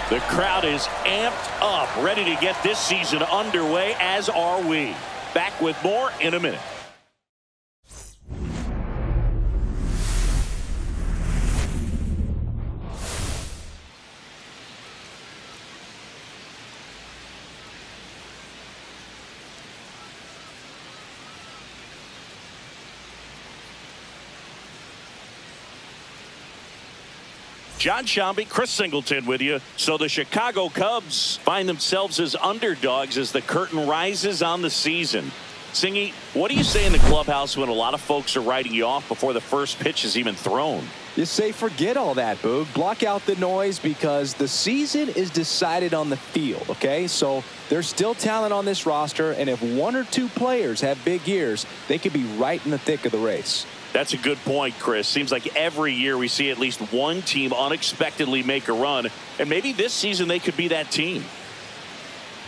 The crowd is amped up, ready to get this season underway, as are we. Back with more in a minute. John Shambi, Chris Singleton with you. So the Chicago Cubs find themselves as underdogs as the curtain rises on the season. Singy, what do you say in the clubhouse when a lot of folks are writing you off before the first pitch is even thrown? You say forget all that, Boog. Block out the noise because the season is decided on the field, okay? So there's still talent on this roster, and if one or two players have big years, they could be right in the thick of the race. That's a good point, Chris. Seems like every year we see at least one team unexpectedly make a run, and maybe this season they could be that team.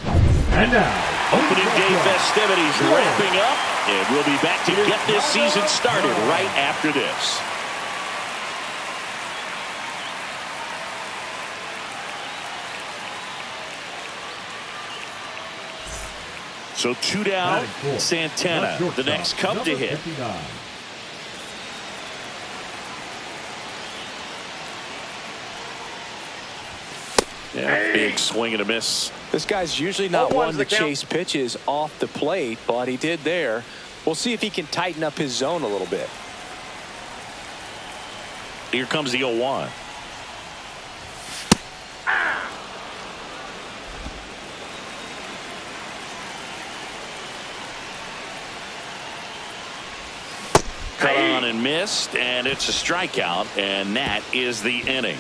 And now, opening day festivities wrapping up, and we'll be back to get this season started right after this. So 2 down, Santana, the next Cub to hit. 59. Yeah, big swing and a miss. This guy's usually not one to chase pitches off the plate, but he did there. We'll see if he can tighten up his zone a little bit. Here comes the 0-1. Cut on and missed, and it's a strikeout, and that is the inning.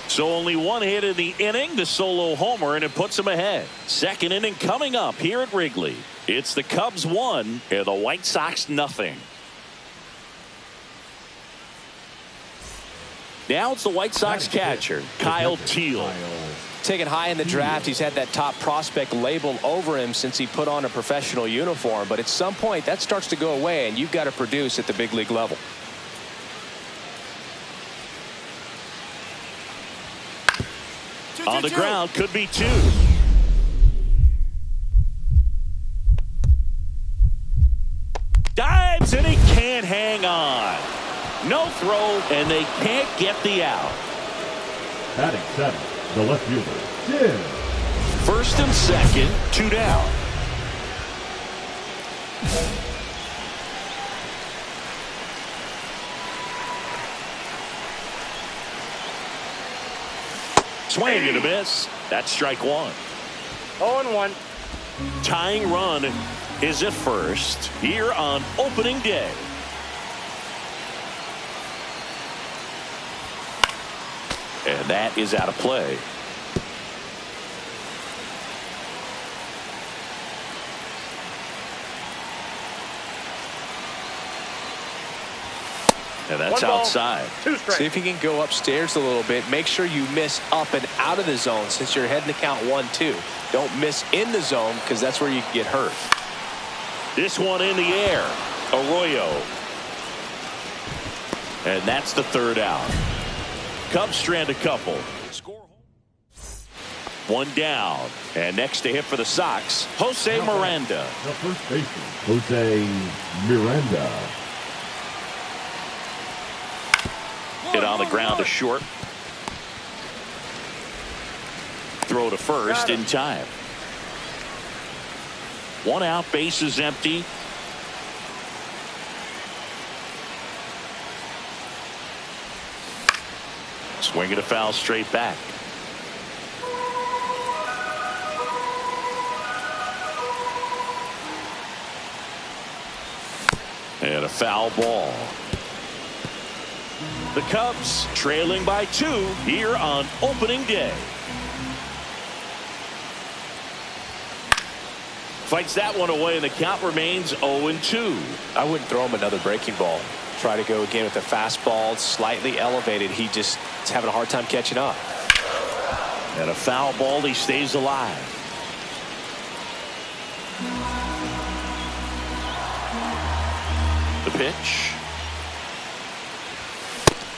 So only one hit in the inning, the solo homer, and it puts him ahead. Second inning coming up here at Wrigley. It's the Cubs 1 and the White Sox nothing. Now it's the White Sox catcher, Kyle Teel. Taken high in the draft, he's had that top prospect label over him since he put on a professional uniform. But at some point, that starts to go away, and you've got to produce at the big league level. On the ground, could be 2. Dives, and he can't hang on. No throw, and they can't get the out. Batting 7, the left fielder, Tim. First and second, 2 down. Swing and a miss. That's strike 1. 0-1. Tying run is at first here on opening day. And that is out of play. And that's outside. See if you can go upstairs a little bit. Make sure you miss up and out of the zone since you're heading to count 1-2. Don't miss in the zone because that's where you can get hurt. This one in the air. Arroyo. And that's the third out. Cubs strand a couple. Score. 1 down. And next to hit for the Sox, Jose Miranda. The first baseman, Jose Miranda. Hit on the ground to short. Throw to first in time. 1 out, bases empty. Swing and a foul straight back. And a foul ball. The Cubs trailing by 2 here on opening day. Fights that one away, and the count remains 0-2. I wouldn't throw him another breaking ball. Try to go again with the fastball, slightly elevated. He just is having a hard time catching up. And a foul ball, he stays alive. The pitch.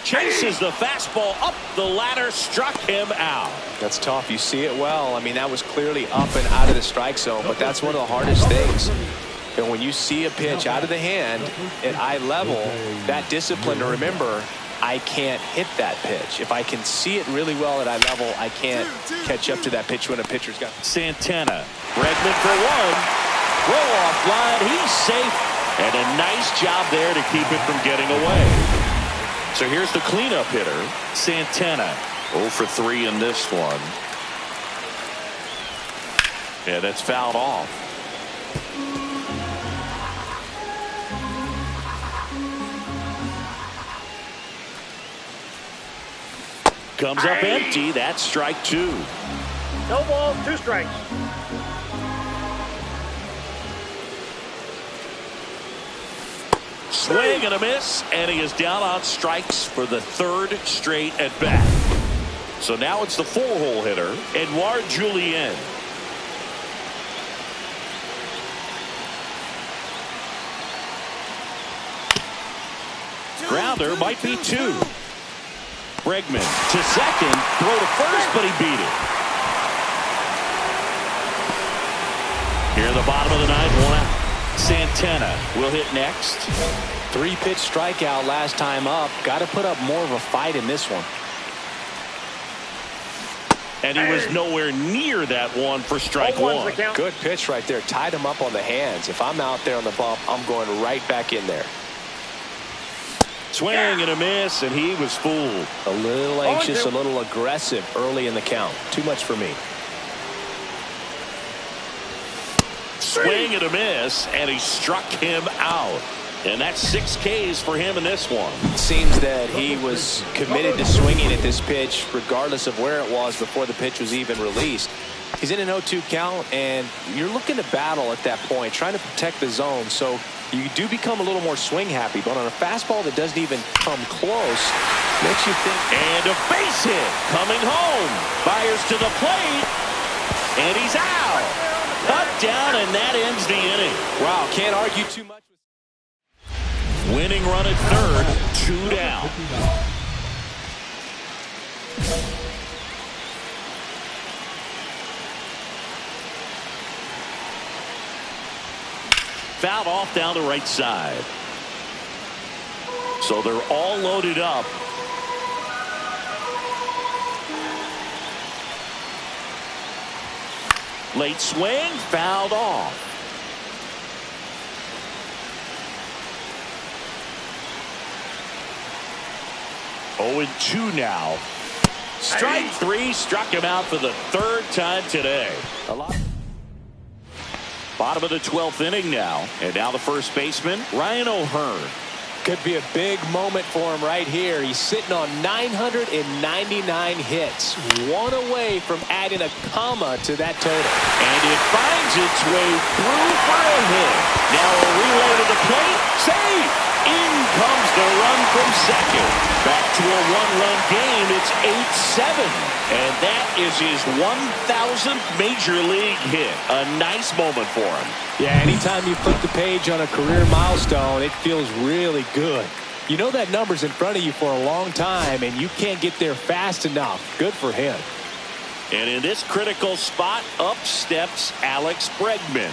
Chases the fastball up the ladder, struck him out. That's tough. You see it well. I mean, that was clearly up and out of the strike zone, but that's one of the hardest things. And when you see a pitch out of the hand at eye level, that discipline to remember, I can't hit that pitch. If I can see it really well at eye level, I can't catch up to that pitch when a pitcher's got. Santana, Bregman for one. Roll off line, he's safe. And a nice job there to keep it from getting away. So here's the cleanup hitter, Santana. 0 for 3 in this one. Yeah, that's fouled off. Comes up empty. That's strike 2. No balls, 2 strikes. Swing and a miss, and he is down on strikes for the 3rd straight at bat. So now it's the 4-hole hitter, Edouard Julien. Grounder might be 2. Bregman to second, throw to first, but he beat it. Here in the bottom of the 9th, 1 out. Santana will hit next. 3-pitch strikeout last time up. Got to put up more of a fight in this one. And he was nowhere near that one for strike 1. Good pitch right there. Tied him up on the hands. If I'm out there on the bump, I'm going right back in there. Swing and a miss, and he was fooled. A little anxious, a little aggressive early in the count. Too much for me. Swing and a miss, and he struck him out. And that's 6 Ks for him in this one. It seems that he was committed to swinging at this pitch regardless of where it was before the pitch was even released. He's in an 0-2 count, and you're looking to battle at that point, trying to protect the zone. So you do become a little more swing happy, but on a fastball that doesn't even come close, makes you think. And a base hit coming home. Fires to the plate, and he's out. Cut down, and that ends the inning. Wow, can't argue too much. Winning run at 3rd, 2 down. Fouled off down the right side. So they're all loaded up. Late swing, fouled off. Oh, and 2 now. Strike 3, struck him out for the 3rd time today. Bottom of the 12th inning now. And now the first baseman, Ryan O'Hearn. Could be a big moment for him right here. He's sitting on 999 hits. 1 away from adding a comma to that total. And it finds its way through for a hit. Now a relay to the plate. Save! In comes the run from second. Back to a 1-run game. It's 8-7. And that is his 1,000th major league hit. A nice moment for him. Yeah, anytime you flip the page on a career milestone, it feels really good. You know that number's in front of you for a long time, and you can't get there fast enough. Good for him. And in this critical spot, up steps Alex Bregman.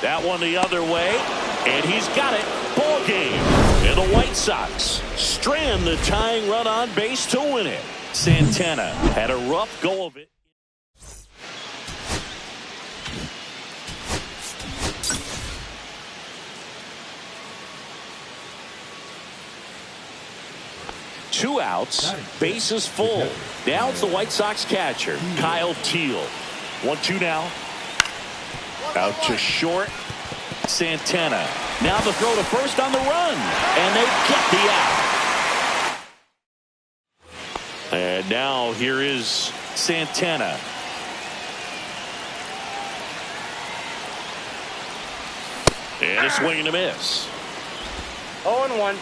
That one the other way, and he's got it. Ball game. And the White Sox strand the tying run on base to win it. Santana had a rough go of it. Two outs, bases full. Now it's the White Sox catcher, Kyle Teal. 1-2 now. Out to short. Santana. Now the throw to first on the run. And they get the out. And now here is Santana. And a swing and a miss. 0-1.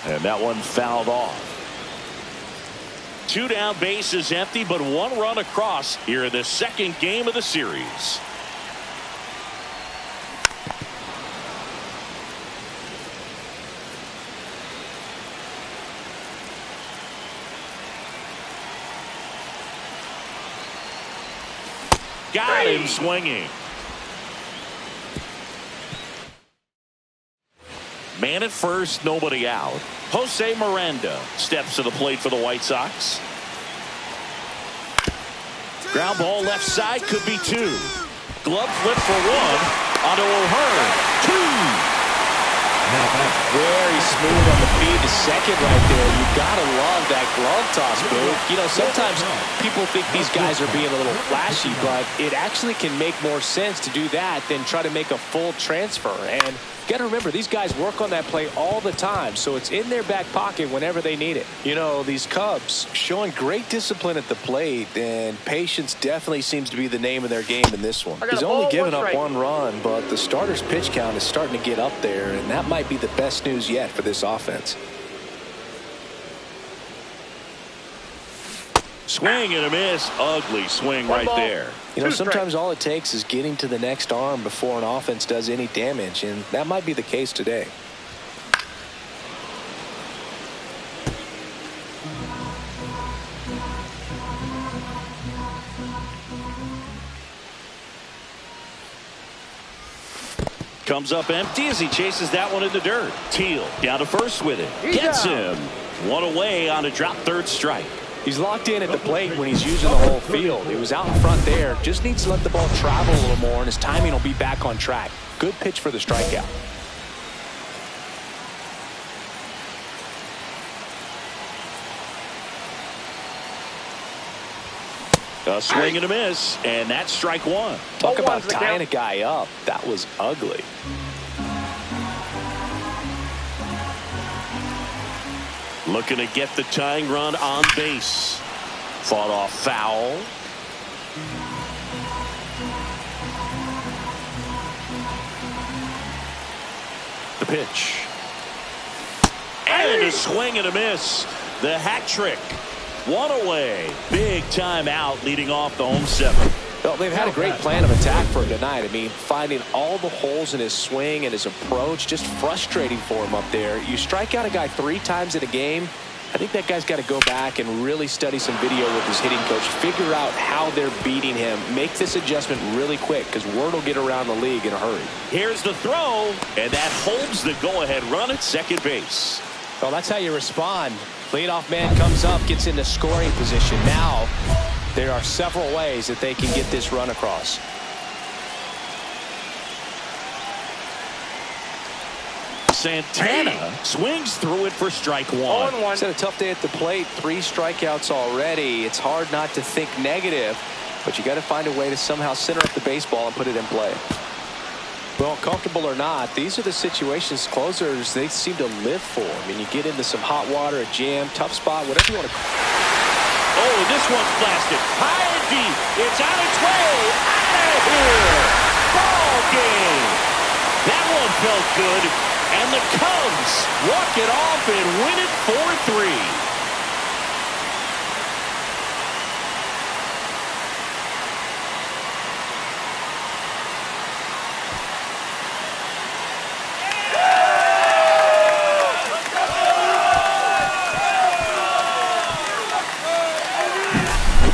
And that one fouled off. Two down, bases empty, but one run across here in the second game of the series. Got him swinging. Man at first, nobody out. Jose Miranda steps to the plate for the White Sox. Ground ball left side, could be two. Glove flip for one. Onto O'Hearn. Two. Very smooth on the feed to second right there. You gotta love that glove toss, Boo. You know, sometimes people think these guys are being a little flashy, but it actually can make more sense to do that than try to make a full transfer. And you gotta remember, these guys work on that play all the time, so it's in their back pocket whenever they need it. You know, these Cubs showing great discipline at the plate, and patience definitely seems to be the name of their game in this one. He's only given up one run, but the starter's pitch count is starting to get up there, and that might be the best news yet for this offense. Swing and a miss. Ugly swing right there. You know, sometimes all it takes is getting to the next arm before an offense does any damage, and that might be the case today. Comes up empty as he chases that one in the dirt. Teal down to first with it. Gets him. One away on a drop third strike. He's locked in at the plate when he's using the whole field. He was out in front there. Just needs to let the ball travel a little more, and his timing will be back on track. Good pitch for the strikeout. A swing and a miss, and that's strike one. Talk about tying a guy up. That was ugly. Looking to get the tying run on base. Fought off foul. The pitch. And a swing and a miss. The hat trick. One away. Big time out leading off the home seventh. Well, they've had a great plan of attack for him tonight. I mean, finding all the holes in his swing and his approach, just frustrating for him up there. You strike out a guy 3 times in a game, I think that guy's got to go back and really study some video with his hitting coach, figure out how they're beating him, make this adjustment really quick, because word will get around the league in a hurry. Here's the throw, and that holds the go-ahead run at second base. Well, that's how you respond. Leadoff man comes up, gets into scoring position. Now, there are several ways that they can get this run across. Santana swings through it for strike one. It's had a tough day at the plate. 3 strikeouts already. It's hard not to think negative, but you got to find a way to somehow center up the baseball and put it in play. Well, comfortable or not, these are the situations closers they seem to live for. I mean, you get into some hot water, a jam, tough spot, whatever you want to call it. Oh, this one's blasted. High and deep. It's on its way. Out of here. Ball game. That one felt good. And the Cubs walk it off and win it 4-3.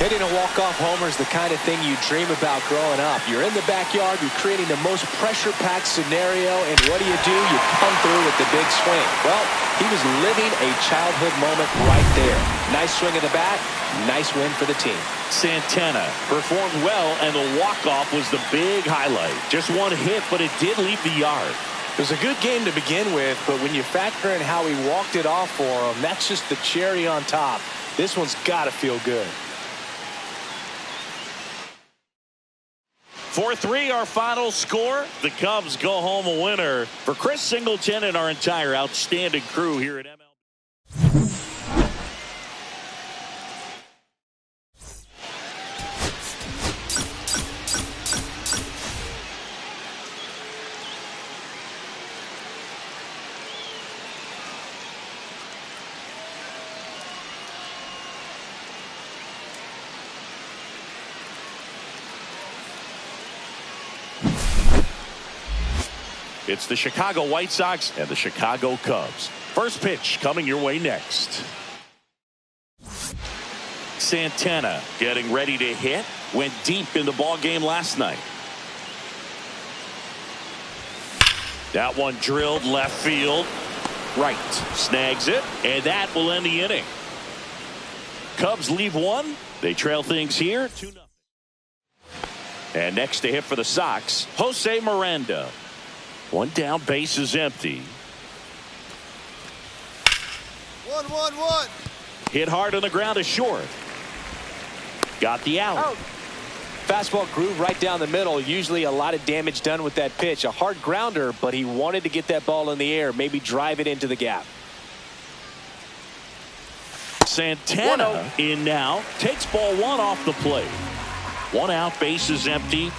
Hitting a walk-off homer is the kind of thing you dream about growing up. You're in the backyard, you're creating the most pressure-packed scenario, and what do? You come through with the big swing. Well, he was living a childhood moment right there. Nice swing of the bat, nice win for the team. Santana performed well, and the walk-off was the big highlight. Just one hit, but it did leave the yard. It was a good game to begin with, but when you factor in how he walked it off for him, that's just the cherry on top. This one's got to feel good. 4-3 our final score. The Cubs go home a winner. For Chris Singleton and our entire outstanding crew here at MLB. It's the Chicago White Sox and the Chicago Cubs. First pitch coming your way next. Santana getting ready to hit. Went deep in the ball game last night. That one drilled left field. Right. Snags it. And that will end the inning. Cubs leave one. They trail things here 2-0. And next to hit for the Sox, Jose Miranda. One down, base is empty. 1-1-1. Hit hard on the ground is short. Got the out. Out. Fastball groove right down the middle. Usually a lot of damage done with that pitch. A hard grounder, but he wanted to get that ball in the air, maybe drive it into the gap. Santana in now. Takes ball one off the plate. One out, base is empty.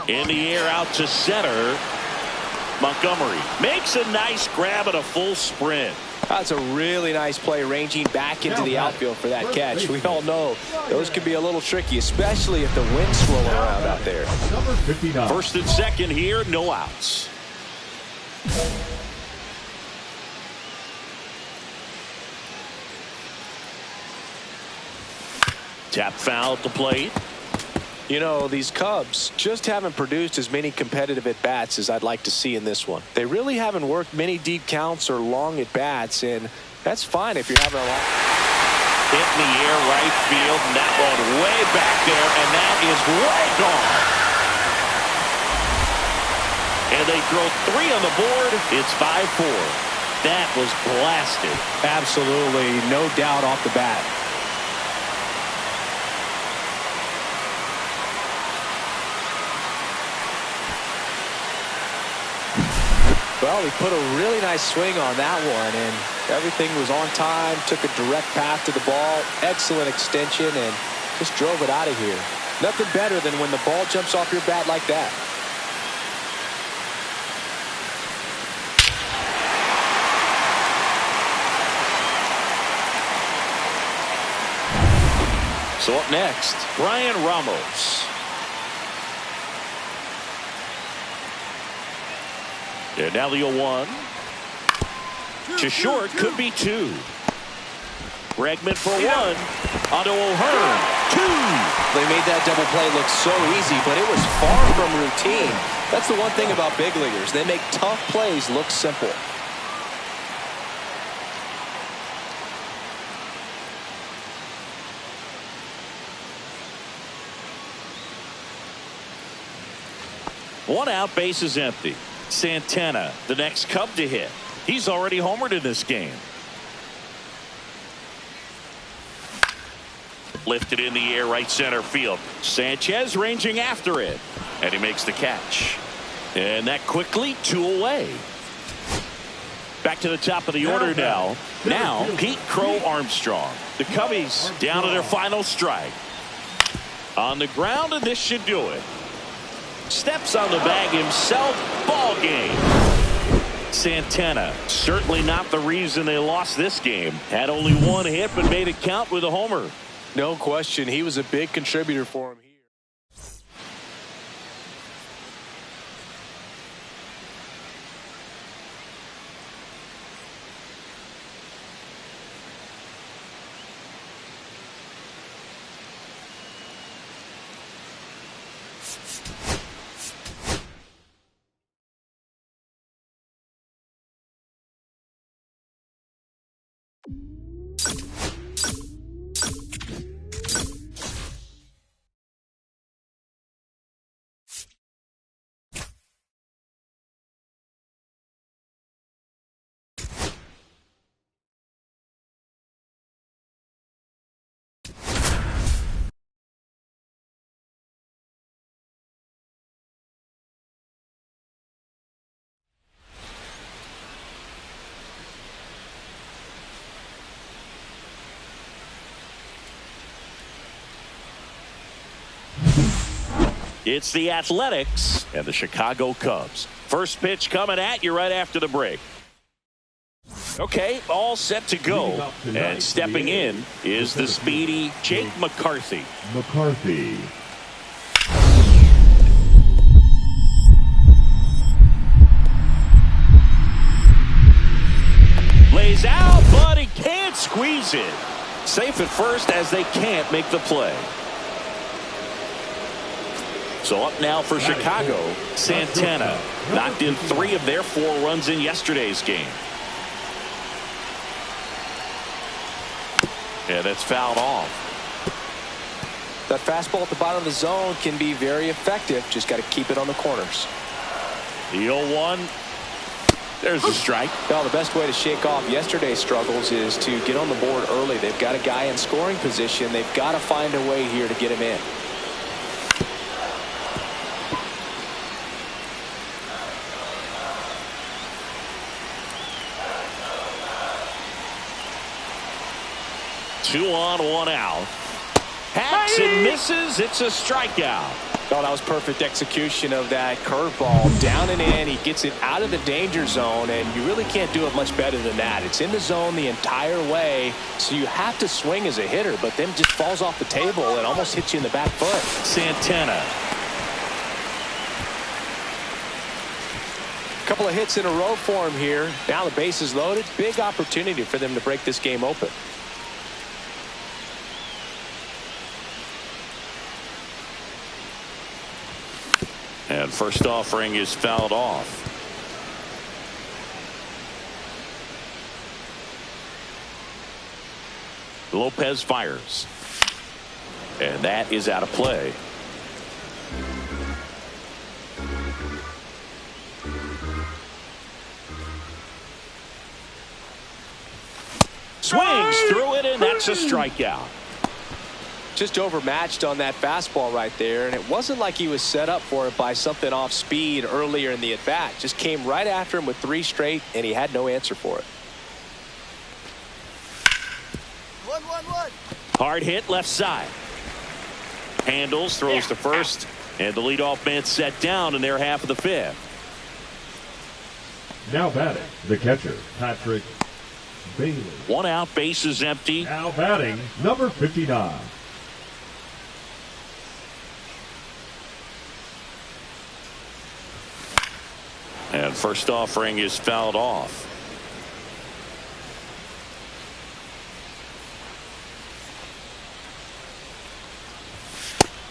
In the air out to center. Montgomery makes a nice grab at a full sprint. That's a really nice play, ranging back into the outfield for that catch. We all know those can be a little tricky, especially if the wind's swirling around out there. Number 59. First and second here, no outs. Tap foul at the plate. You know, these Cubs just haven't produced as many competitive at-bats as I'd like to see in this one. They really haven't worked many deep counts or long at-bats, and that's fine if you're having a long... Hit in the air right field, and that one way back there, and that is way gone. And they throw 3 on the board. It's 5-4. That was blasted. Absolutely, no doubt off the bat. Well, he put a really nice swing on that one, and everything was on time, took a direct path to the ball, excellent extension, and just drove it out of here. Nothing better than when the ball jumps off your bat like that. So up next, Brian Ramos. And now the 0-1. To short, could be 2. Bregman for 1. Onto O'Hearn. 2. They made that double play look so easy, but it was far from routine. That's the one thing about big leaguers. They make tough plays look simple. One out, base is empty. Santana, the next Cub to hit. He's already homered in this game. Lifted in the air, right center field. Sanchez ranging after it. And he makes the catch. And that quickly 2 away. Back to the top of the order now. Now, Pete Crow Armstrong. The Cubbies down to their final strike. On the ground, and this should do it. Steps on the bag himself. Ball game. Santana, certainly not the reason they lost this game. Had only 1 hit, but made it count with a homer. No question, he was a big contributor for him here. It's the Athletics and the Chicago Cubs. First pitch coming at you right after the break. Okay, all set to go. And stepping in is the speedy Jake McCarthy. flies out, but he can't squeeze it. Safe at first as they can't make the play. So up now for Chicago, Santana. Knocked in 3 of their 4 runs in yesterday's game. Yeah, that's fouled off. That fastball at the bottom of the zone can be very effective. Just got to keep it on the corners. The 0-1. There's a strike. Well, the best way to shake off yesterday's struggles is to get on the board early. They've got a guy in scoring position. They've got to find a way here to get him in. Two on, 1 out. Hacks and misses. It's a strikeout. Oh, that was perfect execution of that curveball. Down and in. He gets it out of the danger zone, and you really can't do it much better than that. It's in the zone the entire way, so you have to swing as a hitter, but then just falls off the table and almost hits you in the back foot. Santana. A couple of hits in a row for him here. Now the base is loaded. Big opportunity for them to break this game open. And first offering is fouled off. Lopez fires. And that is out of play. Swings through it, and that's a strikeout. Just overmatched on that fastball right there, and it wasn't like he was set up for it by something off speed earlier in the at-bat. Just came right after him with 3 straight, and he had no answer for it. 1-1-1. Hard hit left side. Handles, throws to first, and the leadoff man set down in their half of the 5th. Now batting, the catcher, Patrick Bailey. 1 out, base is empty. Now batting, number 59. And first offering is fouled off.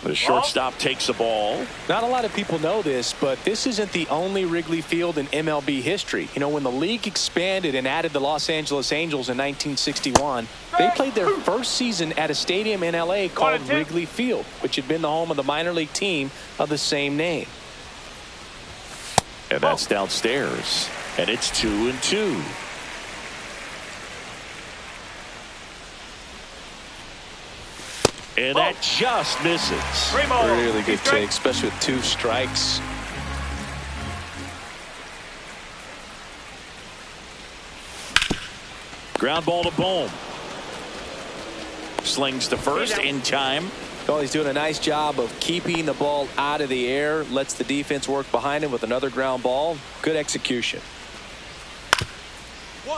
The shortstop takes the ball. Not a lot of people know this, but this isn't the only Wrigley Field in MLB history. You know, when the league expanded and added the Los Angeles Angels in 1961, they played their first season at a stadium in L.A. called Wrigley Field, which had been the home of the minor league team of the same name. And that's downstairs. And it's 2-2. And that just misses. Really good take, especially with 2 strikes. Ground ball to Bohm. Slings to first in time. Well, he's doing a nice job of keeping the ball out of the air. Lets the defense work behind him with another ground ball. Good execution.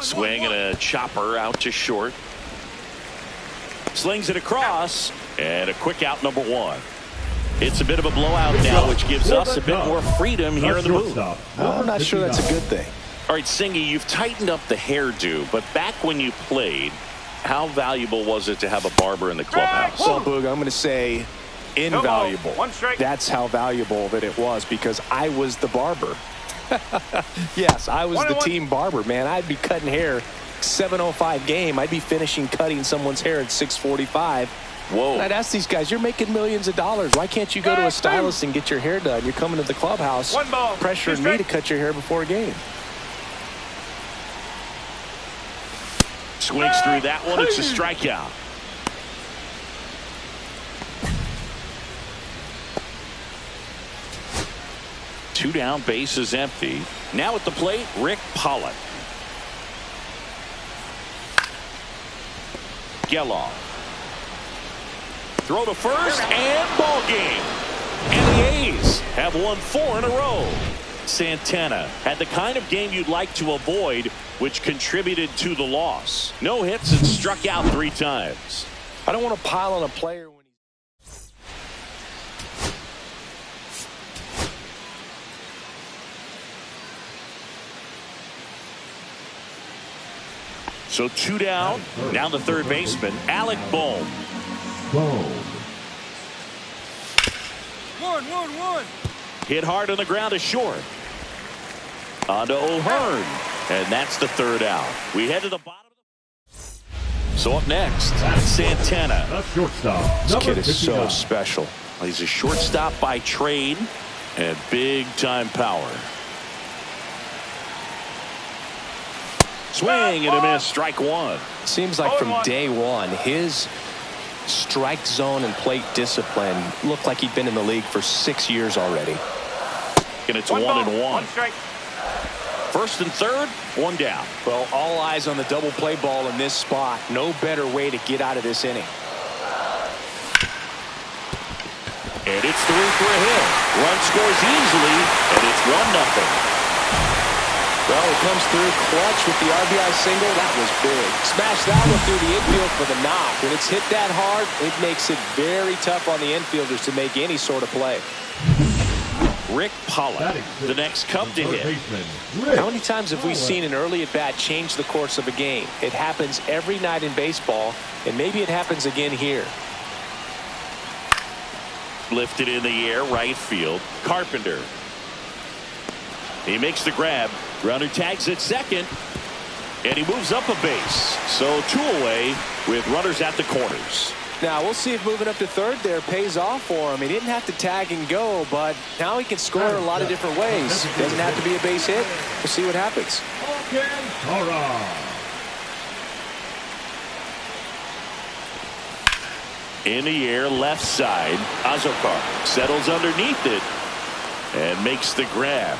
Swing and a chopper out to short. Slings it across. And a quick out, number 1. It's a bit of a blowout now, which gives us a bit more freedom here in the booth. I'm not sure that's a good thing. All right, Singy, you've tightened up the hairdo, but back when you played, how valuable was it to have a barber in the clubhouse? Well, Boog, I'm going to say invaluable. That's how valuable that it was, because I was the barber. Yes, I was the team barber, man. I'd be cutting hair 7:05 game. I'd be finishing cutting someone's hair at 6:45. Whoa. And I'd ask these guys, you're making millions of dollars. Why can't you go to a stylist and get your hair done? You're coming to the clubhouse pressuring me to cut your hair before a game. Swings through that one. It's a strikeout. Two down, base is empty. Now at the plate, Rick Pollock. Geloff. Throw to first and ball game. And the A's have won 4 in a row. Santana had the kind of game you'd like to avoid, which contributed to the loss. No hits and struck out 3 times. I don't want to pile on a player when So 2 down. Now the third baseman, Alec Bohm. Bohm. 1-1-1. Hit hard on the ground to short. On to O'Hearn. And that's the third out. We head to the bottom. So up next, Santana. The shortstop. This kid is 59. so special. He's a shortstop by trade and big-time power. Swing and a miss, strike one. Seems like from day one, his strike zone and plate discipline looked like he'd been in the league for 6 years already. And it's 1-1. 1-1. One strike. First and third, 1 down. Well, all eyes on the double play ball in this spot. No better way to get out of this inning. And it's through for a hit. Run scores easily, and it's 1-0. Well, it comes through clutch with the RBI single. That was big. Smash that one through the infield for the knock. When it's hit that hard, it makes it very tough on the infielders to make any sort of play. Rick Pollock, the next Cub to hit. How many times have we seen an early at-bat change the course of a game? It happens every night in baseball, and maybe it happens again here. Lifted in the air, right field. Carpenter. He makes the grab. Runner tags at second, and he moves up a base. So 2 away with runners at the corners. Now, we'll see if moving up to third there pays off for him. He didn't have to tag and go, but now he can score a lot of different ways. Doesn't have to be a base hit. We'll see what happens. In the air, left side. Azokar settles underneath it and makes the grab.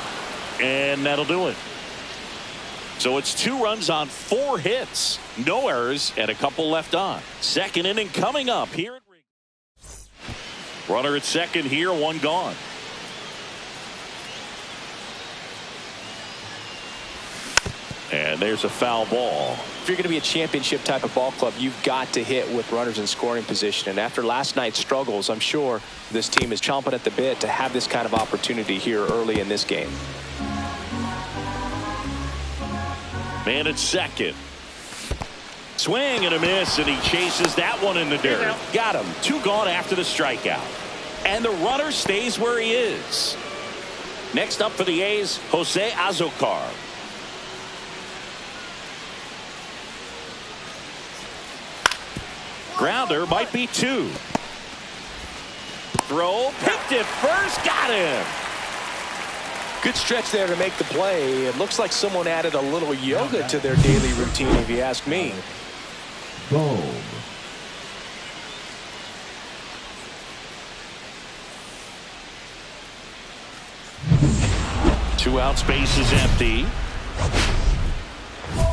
And that'll do it. So it's 2 runs on 4 hits. No errors and a couple left on. Second inning coming up here at Wrigley. Runner at second here, 1 gone. And there's a foul ball. If you're going to be a championship type of ball club, you've got to hit with runners in scoring position. And after last night's struggles, I'm sure this team is chomping at the bit to have this kind of opportunity here early in this game. Man at second. Swing and a miss, and he chases that one in the dirt. Got him. 2 gone after the strikeout. And the runner stays where he is. Next up for the A's, Jose Azokar. Grounder might be 2. Throw, picked it first, got him. Good stretch there to make the play. It looks like someone added a little yoga to their daily routine, if you ask me. Bohm. 2 outs, base is empty.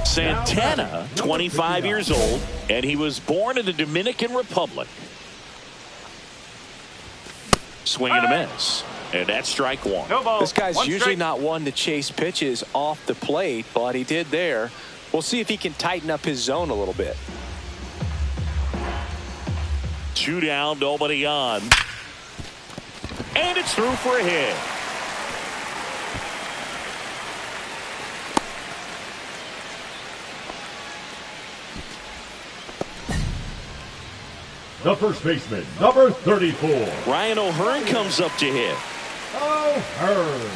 Santana, 25 years old, and he was born in the Dominican Republic. Swing and a miss. And that's strike 1. No ball. This guy's One usually strike. not one to chase pitches off the plate, but he did there. We'll see if he can tighten up his zone a little bit. 2 down, nobody on. And it's through for a hit. The first baseman, number 34. Ryan O'Hearn comes up to hit. O'Hearn.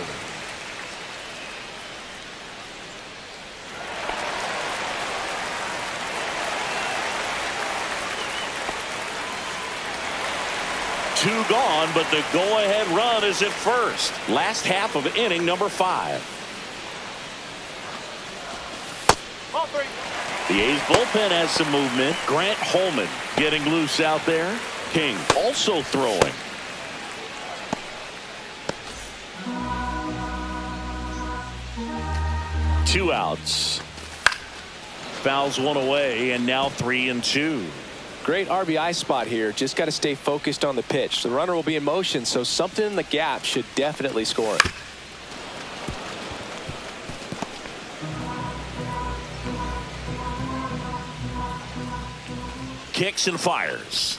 Two gone, but the go-ahead run is at first. Last half of inning number 5. Ball 3. The A's bullpen has some movement. Grant Holman getting loose out there. King also throwing. Two outs. Fouls one away, and now 3-2. Great RBI spot here. Just got to stay focused on the pitch. The runner will be in motion, so something in the gap should definitely score it. Kicks and fires.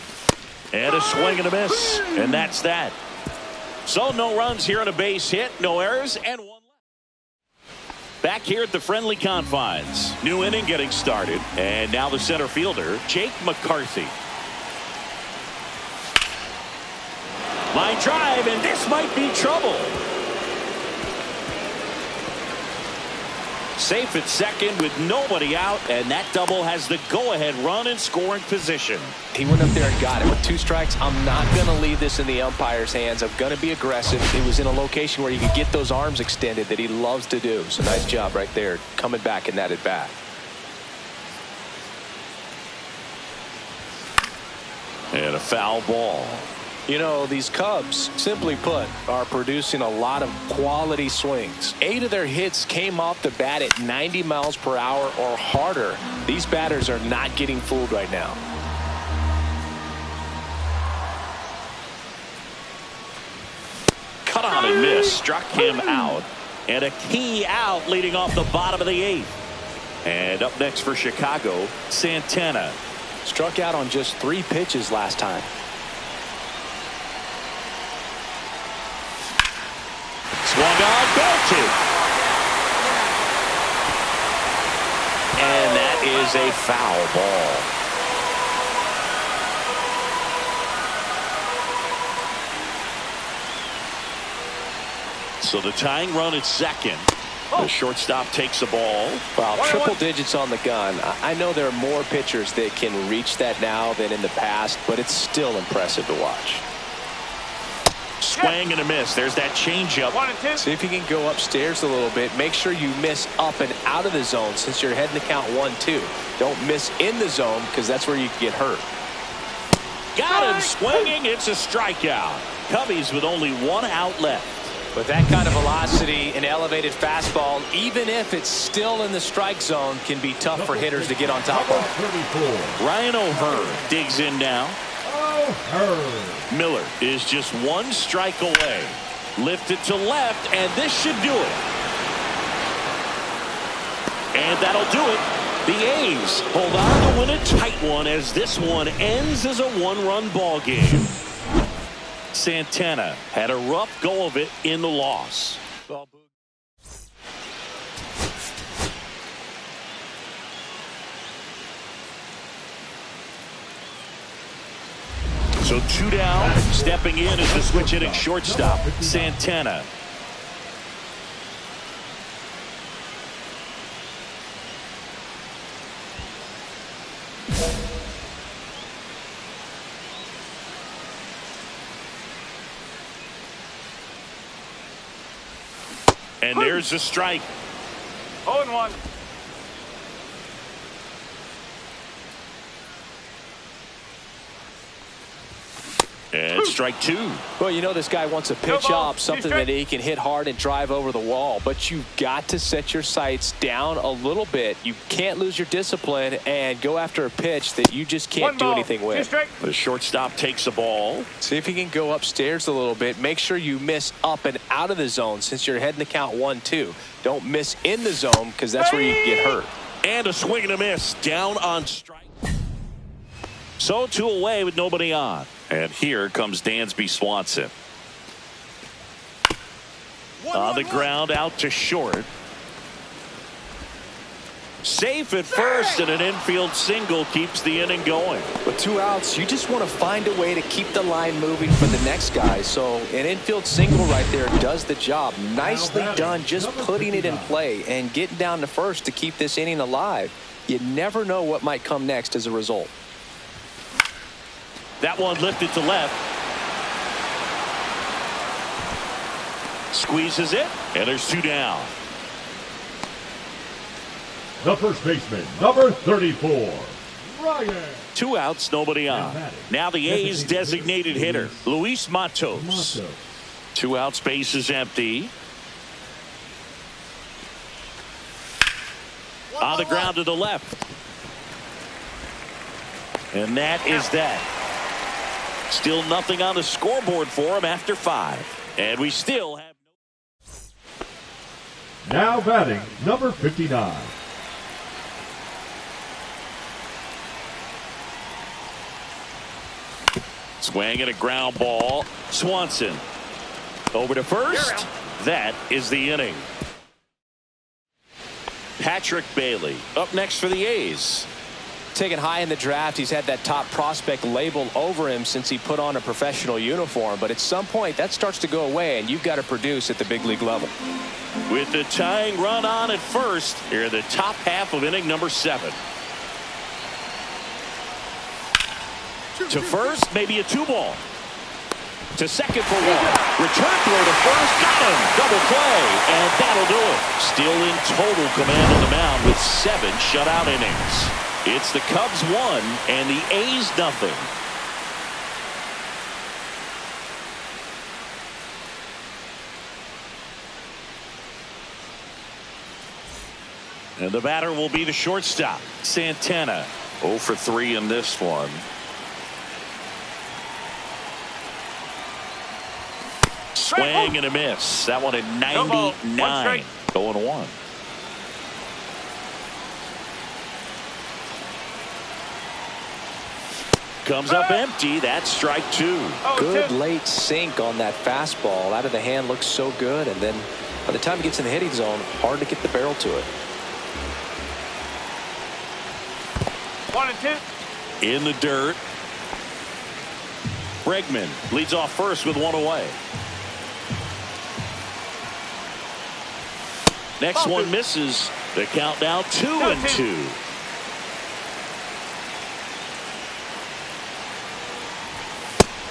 And a swing and a miss. And that's that. So no runs here on a base hit. No errors and 1 left. Back here at the friendly confines. New inning getting started. And now the center fielder, Jake McCarthy. Line drive, and this might be trouble. Safe at second with nobody out, and that double has the go-ahead run in scoring position. He went up there and got it. With 2 strikes, I'm not going to leave this in the umpire's hands. I'm going to be aggressive. It was in a location where you could get those arms extended that he loves to do. So nice job right there, coming back in that at bat. And a foul ball. You know, these Cubs, simply put, are producing a lot of quality swings. 8 of their hits came off the bat at 90 miles per hour or harder. These batters are not getting fooled right now. Cut on and miss. Struck him out. And a key out leading off the bottom of the 8th. And up next for Chicago, Santana. Struck out on just 3 pitches last time. Swung on, belted. And that is a foul ball. So the tying run at second. The shortstop takes the ball. Wow, triple digits on the gun. I know there are more pitchers that can reach that now than in the past, but it's still impressive to watch. Swing and a miss. There's that changeup. 1 and 2. See if you can go upstairs a little bit. Make sure you miss up and out of the zone since you're heading to count 1-2. Don't miss in the zone because that's where you can get hurt. Got him swinging. It's a strikeout. Cubbies with only 1 out left. With that kind of velocity, an elevated fastball, even if it's still in the strike zone, can be tough for hitters to get on top of. Ryan O'Hearn digs in now. Miller is just 1 strike away. Lifted to left, and this should do it. And that'll do it. The A's hold on to win a tight one as this one ends as a 1-run ball game. Santana had a rough go of it in the loss. So 2 down. Stepping in is the switch hitting shortstop, Santana. And there's a strike. 0-1. And strike 2. Well, you know this guy wants a pitch up, something that he can hit hard and drive over the wall. But you've got to set your sights down a little bit. You can't lose your discipline and go after a pitch that you just can't do anything with. The shortstop takes the ball. See if you can go upstairs a little bit. Make sure you miss up and out of the zone since you're heading to count 1-2. Don't miss in the zone because that's where you can get hurt. And a swing and a miss down on strike. So 2 away with nobody on. And here comes Dansby Swanson. On the ground out to short. Safe at first, and an infield single keeps the inning going. With 2 outs, you just want to find a way to keep the line moving for the next guy. So an infield single right there does the job. Nicely done, just putting it in play and getting down to first to keep this inning alive. You never know what might come next as a result. That one lifted to left. Squeezes it, and there's 2 down. The first baseman, number 34, Ryan. 2 outs, nobody on. Now the A's designated hitter, Luis Matos. 2 outs, base is empty. On the ground to the left. And that is that. Still nothing on the scoreboard for him after 5. And we still have Now batting, number 59. swing and a ground ball. Swanson over to first. That is the inning. Patrick Bailey up next for the A's. Taken high in the draft, he's had that top prospect label over him since he put on a professional uniform. But at some point, that starts to go away, and you've got to produce at the big league level. With the tying run on at first, here the top half of inning number 7. To first, maybe a 2-ball. To second for 1. Return throw to first, got him. Double play, and that'll do it. Still in total command on the mound with 7 shutout innings. It's the Cubs 1 and the A's 0. And the batter will be the shortstop, Santana. 0 for 3 in this one. Swing and a miss. That one at 99. 0-1. Comes up empty. That's strike 2. Good late sink on that fastball. Out of the hand, looks so good. And then by the time it gets in the hitting zone, hard to get the barrel to it. 1 and 2. In the dirt. Bregman leads off first with 1 away. Next one misses. The count now 2-2.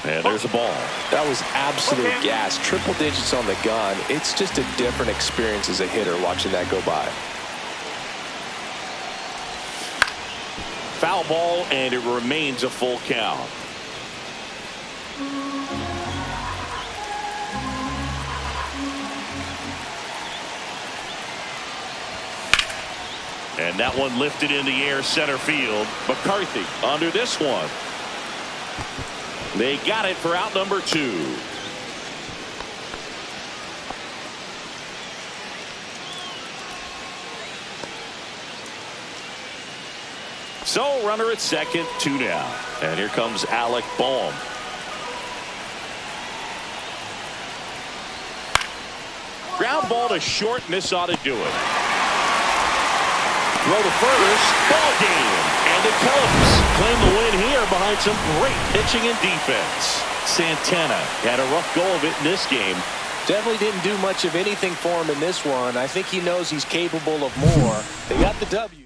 And there's a ball. That was absolute gas. Triple digits on the gun. It's just a different experience as a hitter watching that go by. Foul ball, and it remains a full count. And that one lifted in the air center field. McCarthy under this one. They got it for out number 2. So runner at second, 2 down. And here comes Alec Bohm. Ground ball to short, and this ought to do it. Throw to first, ball game. And the Cubs claim the win here behind some great pitching and defense. Santana had a rough go of it in this game. Definitely didn't do much of anything for him in this one. I think he knows he's capable of more. They got the W.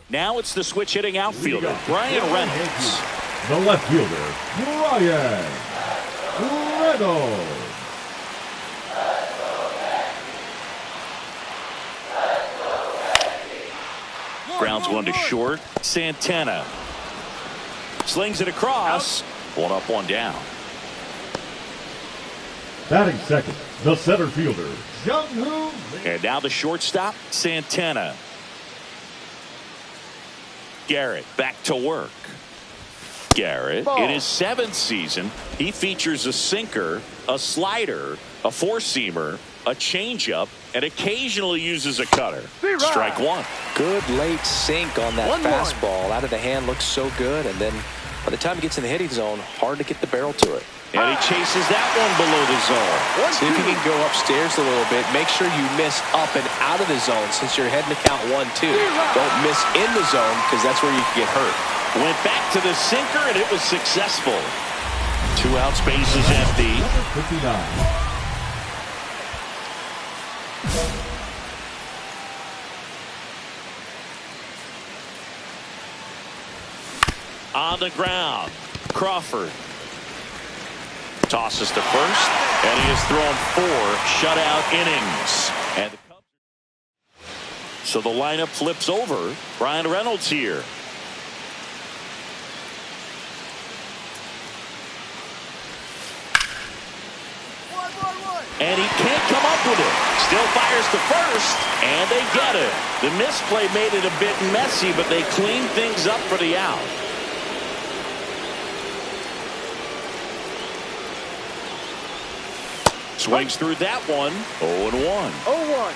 Now it's the switch hitting outfielder, Brian Reynolds. The left fielder, Brian Reynolds. Grounds 1 to short. Santana slings it across. 1 up, 1 down. Batting second, the center fielder, Jung-Hoo Lee. And now the shortstop, Santana. Garrett back to work. Garrett, in his 7th season, he features a sinker, a slider, a four-seamer, a changeup, and occasionally uses a cutter. Strike 1. Good late sink on that fastball. Out of the hand, looks so good. And then by the time it gets in the hitting zone, hard to get the barrel to it. And he chases that one below the zone. See if you can go upstairs a little bit. Make sure you miss up and out of the zone since you're heading to count 1-2. Don't miss in the zone because that's where you can get hurt. Went back to the sinker, and it was successful. 2 outs, bases empty. 59. On the ground, Crawford. Tosses to first, and he has thrown 4 shutout innings. And the Cubs. So the lineup flips over. Brian Reynolds here. And he can't come up with it. Still fires to first, and they get it. The misplay made it a bit messy, but they cleaned things up for the out. Swings through that one. 0-1. 0-1.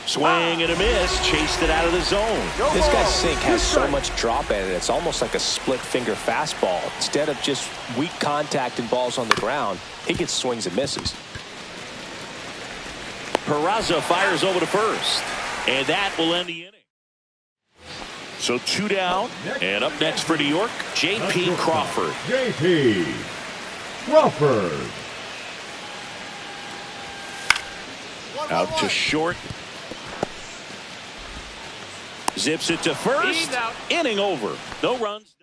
Swing and a miss. Chased it out of the zone. This guy's sink has so much drop in it. It's almost like a split finger fastball. Instead of just weak contact and balls on the ground, he gets swings and misses. Peraza fires over to first, and that will end the inning. So 2 down, and up next for New York, J.P. Crawford. J.P. Crawford. Out to short. Zips it to first. Inning over. No runs.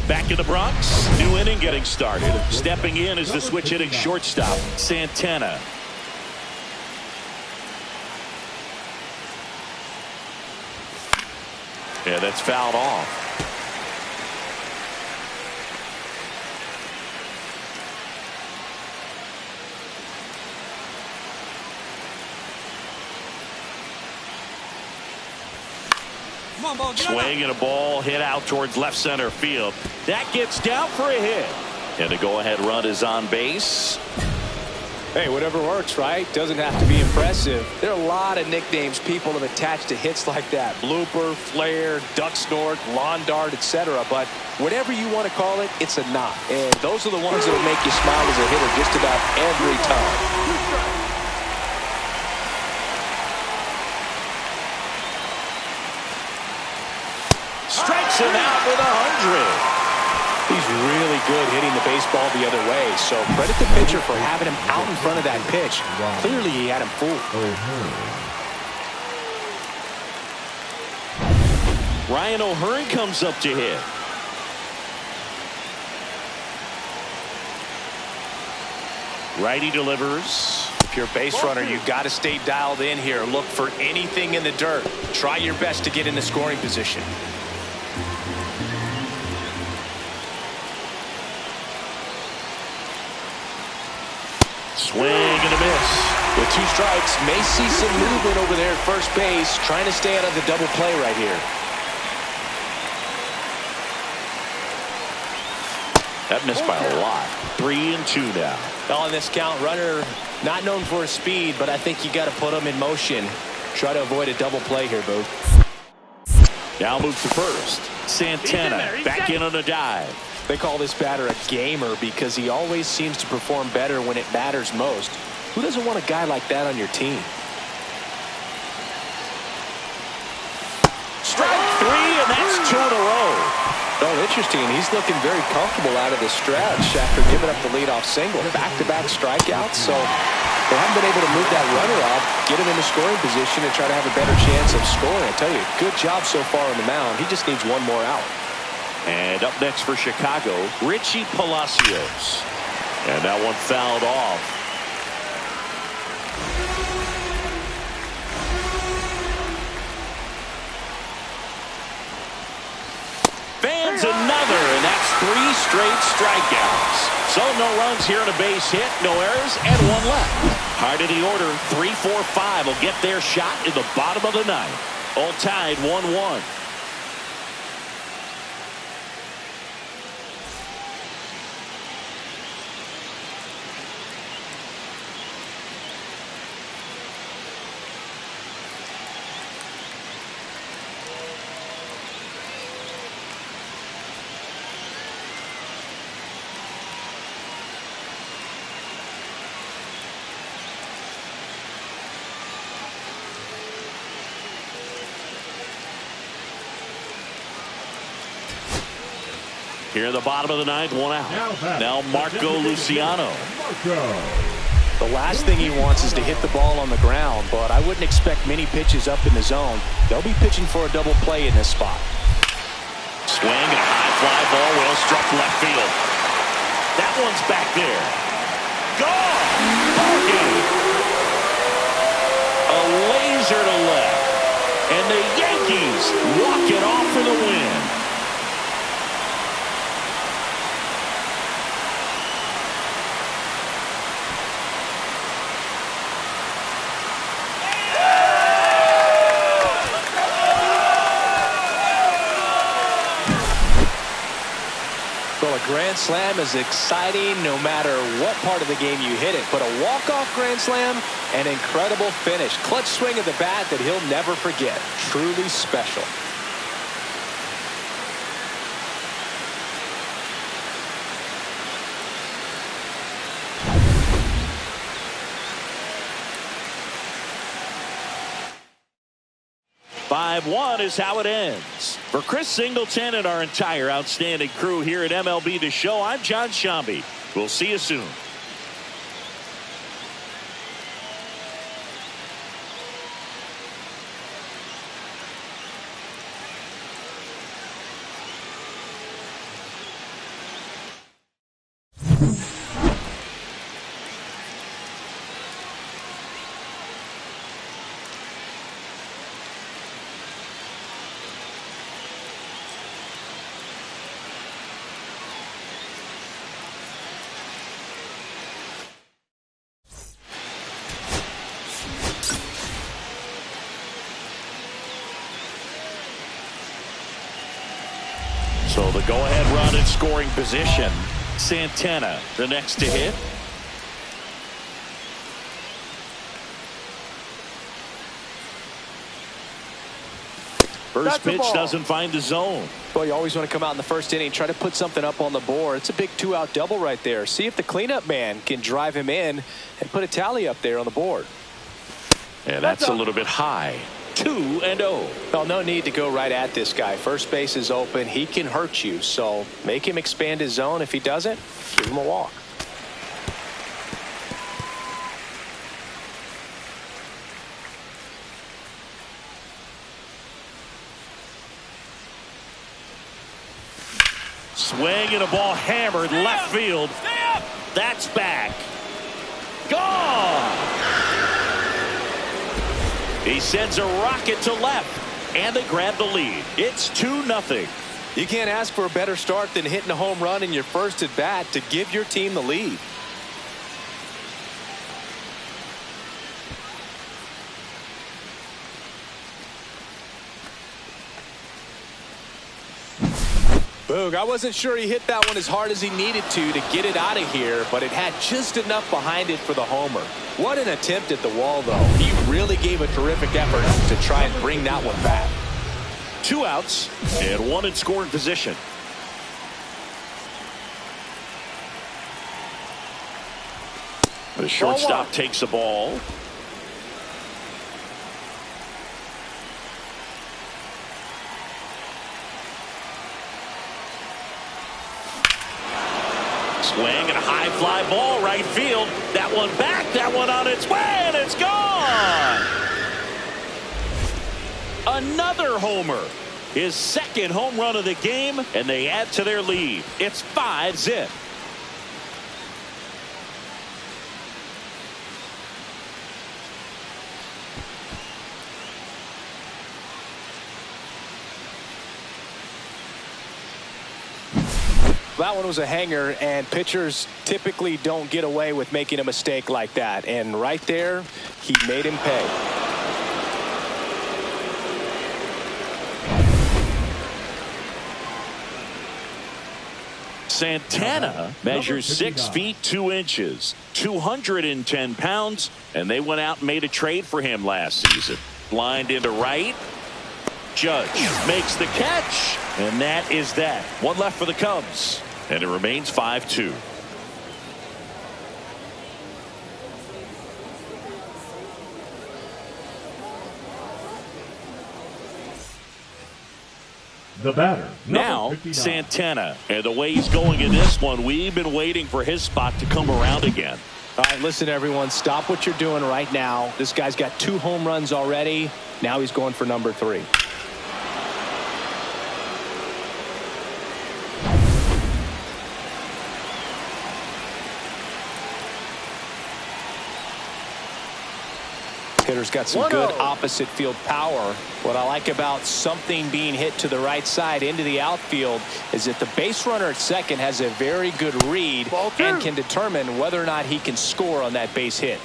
Back in the Bronx. New inning getting started. Stepping in is the switch hitting shortstop, Santana. Yeah, that's fouled off. Come on, ball. Swing and a ball hit out towards left center field. That gets down for a hit. And the go-ahead run is on base. Hey, whatever works, right? Doesn't have to be impressive. There are a lot of nicknames people have attached to hits like that. Blooper, flare, duck snort, lawn dart, etc. But whatever you want to call it, it's a knock. And those are the ones that will make you smile as a hitter just about every time. Strikes him out with 100. He's really good hitting the baseball the other way, so credit the pitcher for having him out in front of that pitch. Clearly he had him fooled. Ryan O'Hearn comes up to hit. Righty delivers. If you're a base runner, you've got to stay dialed in here. Look for anything in the dirt. Try your best to get in the scoring position. Swing and a miss. With 2 strikes, may see some movement over there at first base, trying to stay out of the double play right here. That missed by a lot. 3-2 now. On this count, runner not known for his speed, but I think you got to put him in motion. Try to avoid a double play here, Boo. Now moves to first. Santana back in on a dive. They call this batter a gamer because he always seems to perform better when it matters most. Who doesn't want a guy like that on your team? Strike 3, and that's 2 in a row. Oh, interesting. He's looking very comfortable out of the stretch after giving up the leadoff single. Back-to-back strikeouts, so they haven't been able to move that runner up, get him into scoring position, and try to have a better chance of scoring. I tell you, good job so far on the mound. He just needs one more out. And up next for Chicago, Richie Palacios. And that one fouled off. Fans another, and that's 3 straight strikeouts. So no runs here on a base hit, no errors, and 1 left. Heart of the order, 3, 4, 5 will get their shot in the bottom of the 9th. All tied 1-1. Here in the bottom of the 9th, 1 out. Now Marco Luciano. The last thing he wants is to hit the ball on the ground, but I wouldn't expect many pitches up in the zone. They'll be pitching for a double play in this spot. Swing and a high fly ball well struck left field. That one's back there. Gone. Ball game. A laser to left. And the Yankees walk it off for the win. A grand slam is exciting no matter what part of the game you hit it, but a walk-off grand slam, an incredible finish. Clutch swing of the bat that he'll never forget. Truly special. One is how it ends. For Chris Singleton and our entire outstanding crew here at MLB The Show, I'm John Shambi. We'll see you soon. So the go-ahead run in scoring position. Santana, the next to hit. First pitch doesn't find the zone. Well, you always want to come out in the first inning, try to put something up on the board. It's a big two-out double right there. See if the cleanup man can drive him in and put a tally up there on the board. Yeah, that's a little bit high. 2-0. Well, no need to go right at this guy. First base is open. He can hurt you, so make him expand his zone. If he doesn't, give him a walk. Swing and a ball hammered left field. That's back. Gone. He sends a rocket to left, and they grab the lead. It's 2-0. You can't ask for a better start than hitting a home run in your first at bat to give your team the lead. Boog, I wasn't sure he hit that one as hard as he needed to get it out of here, but it had just enough behind it for the homer. What an attempt at the wall, though. He really gave a terrific effort to try and bring that one back. 2 outs and 1 in scoring position. The shortstop takes the ball. Swing and a high fly ball right field. That one back, that one on its way, and it's gone. Another homer. His second home run of the game, and they add to their lead. It's 5-0. That one was a hanger, and pitchers typically don't get away with making a mistake like that. And right there, he made him pay. Santana measures 6 feet 2 inches, 210 pounds, and they went out and made a trade for him last season. Lined into right. Judge makes the catch, and that is that. 1 left for the Cubs, and it remains 5-2. The batter. Now 59. Santana, and the way he's going in this one, we've been waiting for his spot to come around again. All right, listen, everyone, stop what you're doing right now. This guy's got 2 home runs already. Now he's going for number 3. Hitter's got some good opposite field power. What I like about something being hit to the right side into the outfield is that the base runner at second has a very good read and can determine whether or not he can score on that base hit.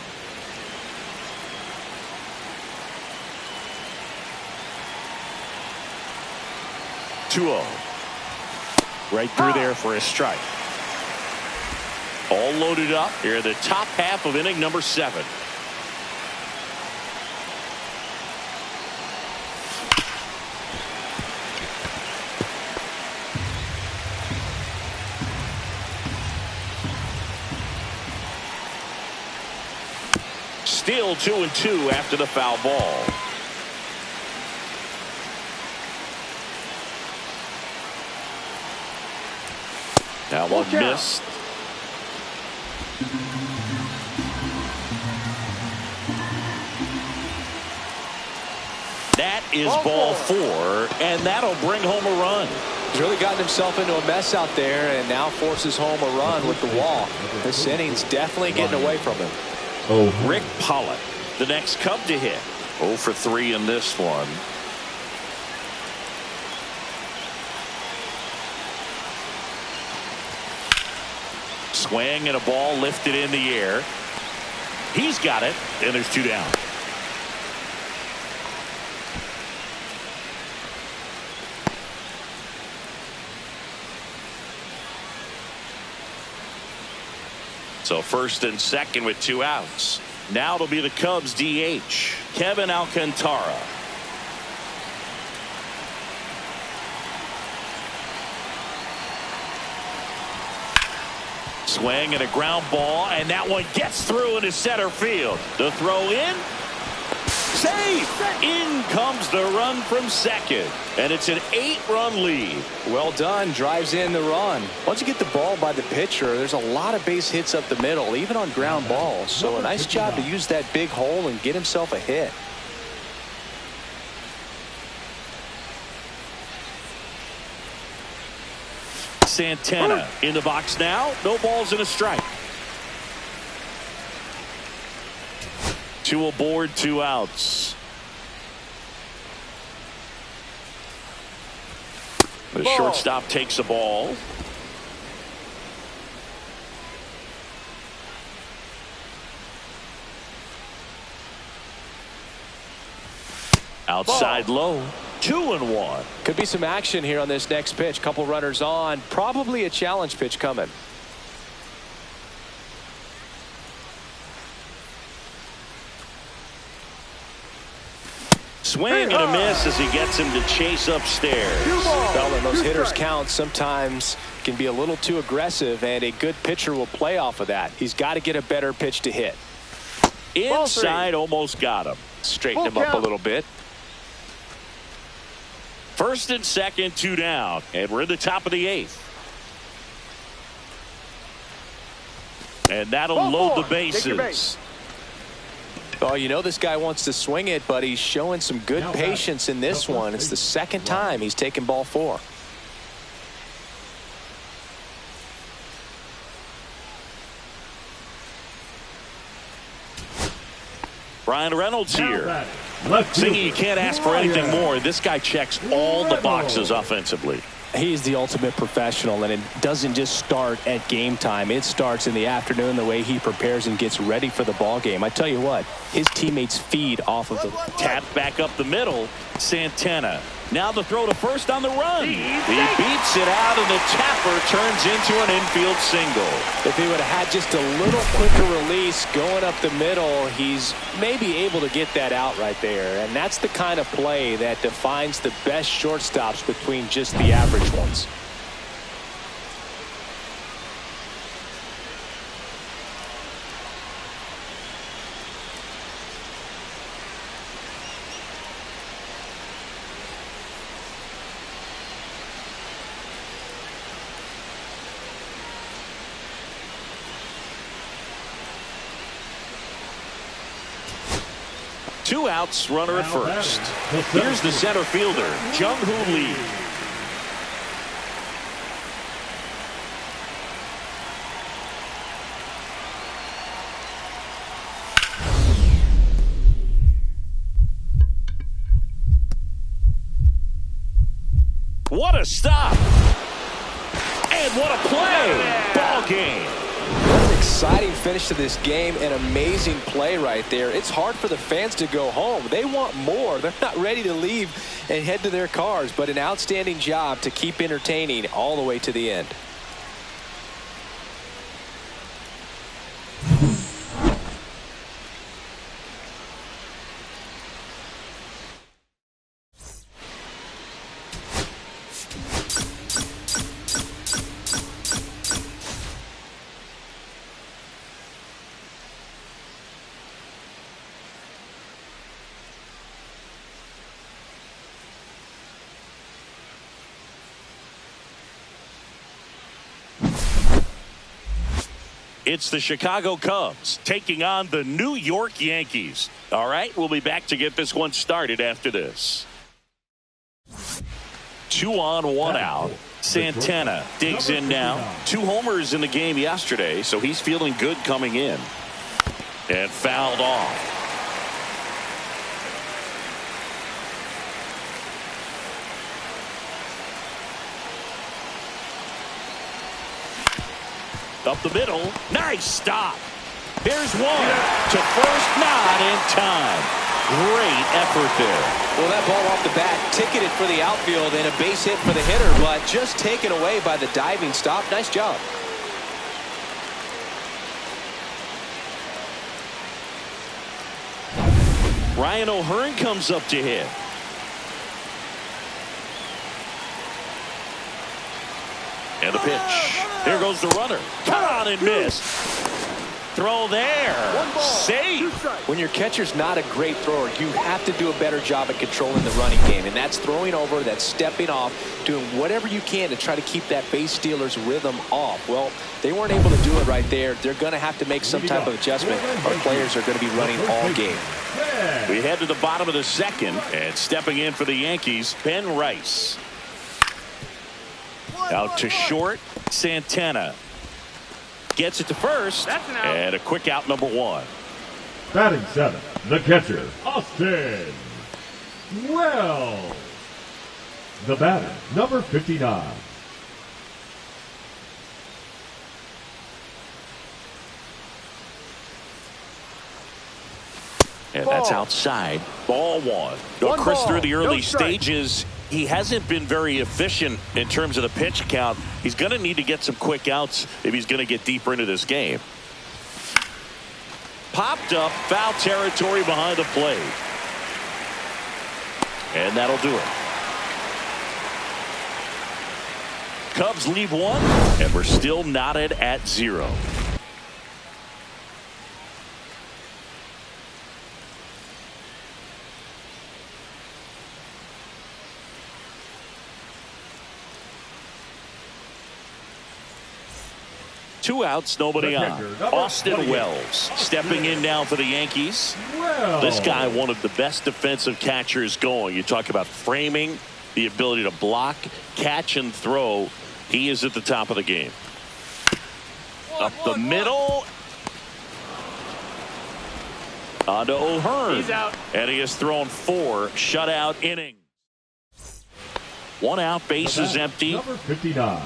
Right through there for a strike. All loaded up here in the top half of inning number 7. Still 2-2 after the foul ball. That one missed. That is ball 4, and that'll bring home a run. He's really gotten himself into a mess out there and now forces home a run with the walk. This inning's definitely getting away from him. Rick Pollock, the next Cub to hit. 0 for 3 in this one. Swing and a ball lifted in the air. He's got it, and there's 2 down. So first and second with 2 outs. Now it'll be the Cubs DH, Kevin Alcantara. Swing and a ground ball, and that one gets through into center field. The throw in. Safe. In comes the run from second, and it's an 8-run lead. Well done. Drives in the run. Once you get the ball by the pitcher, there's a lot of base hits up the middle, even on ground balls. So a nice job to use that big hole and get himself a hit. Santana in the box now. No balls and a strike. 2 aboard, 2 outs. The shortstop takes a ball. Outside low. 2-1. Could be some action here on this next pitch. Couple runners on. Probably a challenge pitch coming. Swing and a miss as he gets him to chase upstairs. Well, and those hitters' counts sometimes can be a little too aggressive, and a good pitcher will play off of that. He's got to get a better pitch to hit. Inside, almost got him. Straighten him up a little bit. First and second, 2 down, and we're in the top of the 8th. And that'll load the bases. Oh, you know this guy wants to swing it, but he's showing some good patience in this one. It's the second time he's taken ball 4. Brian Reynolds here. Thinking you can't ask for anything more. This guy checks all the boxes offensively. He's the ultimate professional, and it doesn't just start at game time. It starts in the afternoon, the way he prepares and gets ready for the ball game. I tell you what, his teammates feed off of the tap back up the middle. Santana. Now the throw to first on the run. He beats it out, and the tapper turns into an infield single. If he would have had just a little quicker release going up the middle, he's maybe able to get that out right there. And that's the kind of play that defines the best shortstops between just the average ones. Two outs, runner at first. Here's the center fielder, Jung-Hoo Lee. What a stop. And what a play. Ball game. What an exciting finish to this game. An amazing play right there. It's hard for the fans to go home. They want more. They're not ready to leave and head to their cars, but an outstanding job to keep entertaining all the way to the end. It's the Chicago Cubs taking on the New York Yankees. All right, we'll be back to get this one started after this. 2 on, 1 out. Santana digs in now. 2 homers in the game yesterday, so he's feeling good coming in. And fouled off. Up the middle. Nice stop. There's one. To first, not in time. Great effort there. Well, that ball off the bat ticketed for the outfield and a base hit for the hitter, but just taken away by the diving stop. Nice job. Ryan O'Hearn comes up to hit. And the pitch. Here goes the runner. Caught on and missed. Throw there. Safe. When your catcher's not a great thrower, you have to do a better job at controlling the running game. And that's throwing over, that's stepping off, doing whatever you can to try to keep that base stealer's rhythm off. Well, they weren't able to do it right there. They're going to have to make some type of adjustment. Our players are going to be running all game. We head to the bottom of the second. And stepping in for the Yankees, Ben Rice. Out to short. Santana gets it to first, and a quick out, number 1. Batting 7th, the catcher, Austin Wells. The batter, number 59. And that's outside. Ball 1. Chris, through the early stages, he hasn't been very efficient in terms of the pitch count. He's going to need to get some quick outs if he's going to get deeper into this game. Popped up, foul territory behind the plate. And that'll do it. Cubs leave 1, and we're still knotted at 0. Two outs, nobody on. Austin Wells stepping in now for the Yankees. This guy, one of the best defensive catchers going. You talk about framing, the ability to block, catch, and throw. He is at the top of the game. Up the middle. On to O'Hearn. He's out. And he has thrown 4 shutout innings. 1 out, bases empty. Number 59.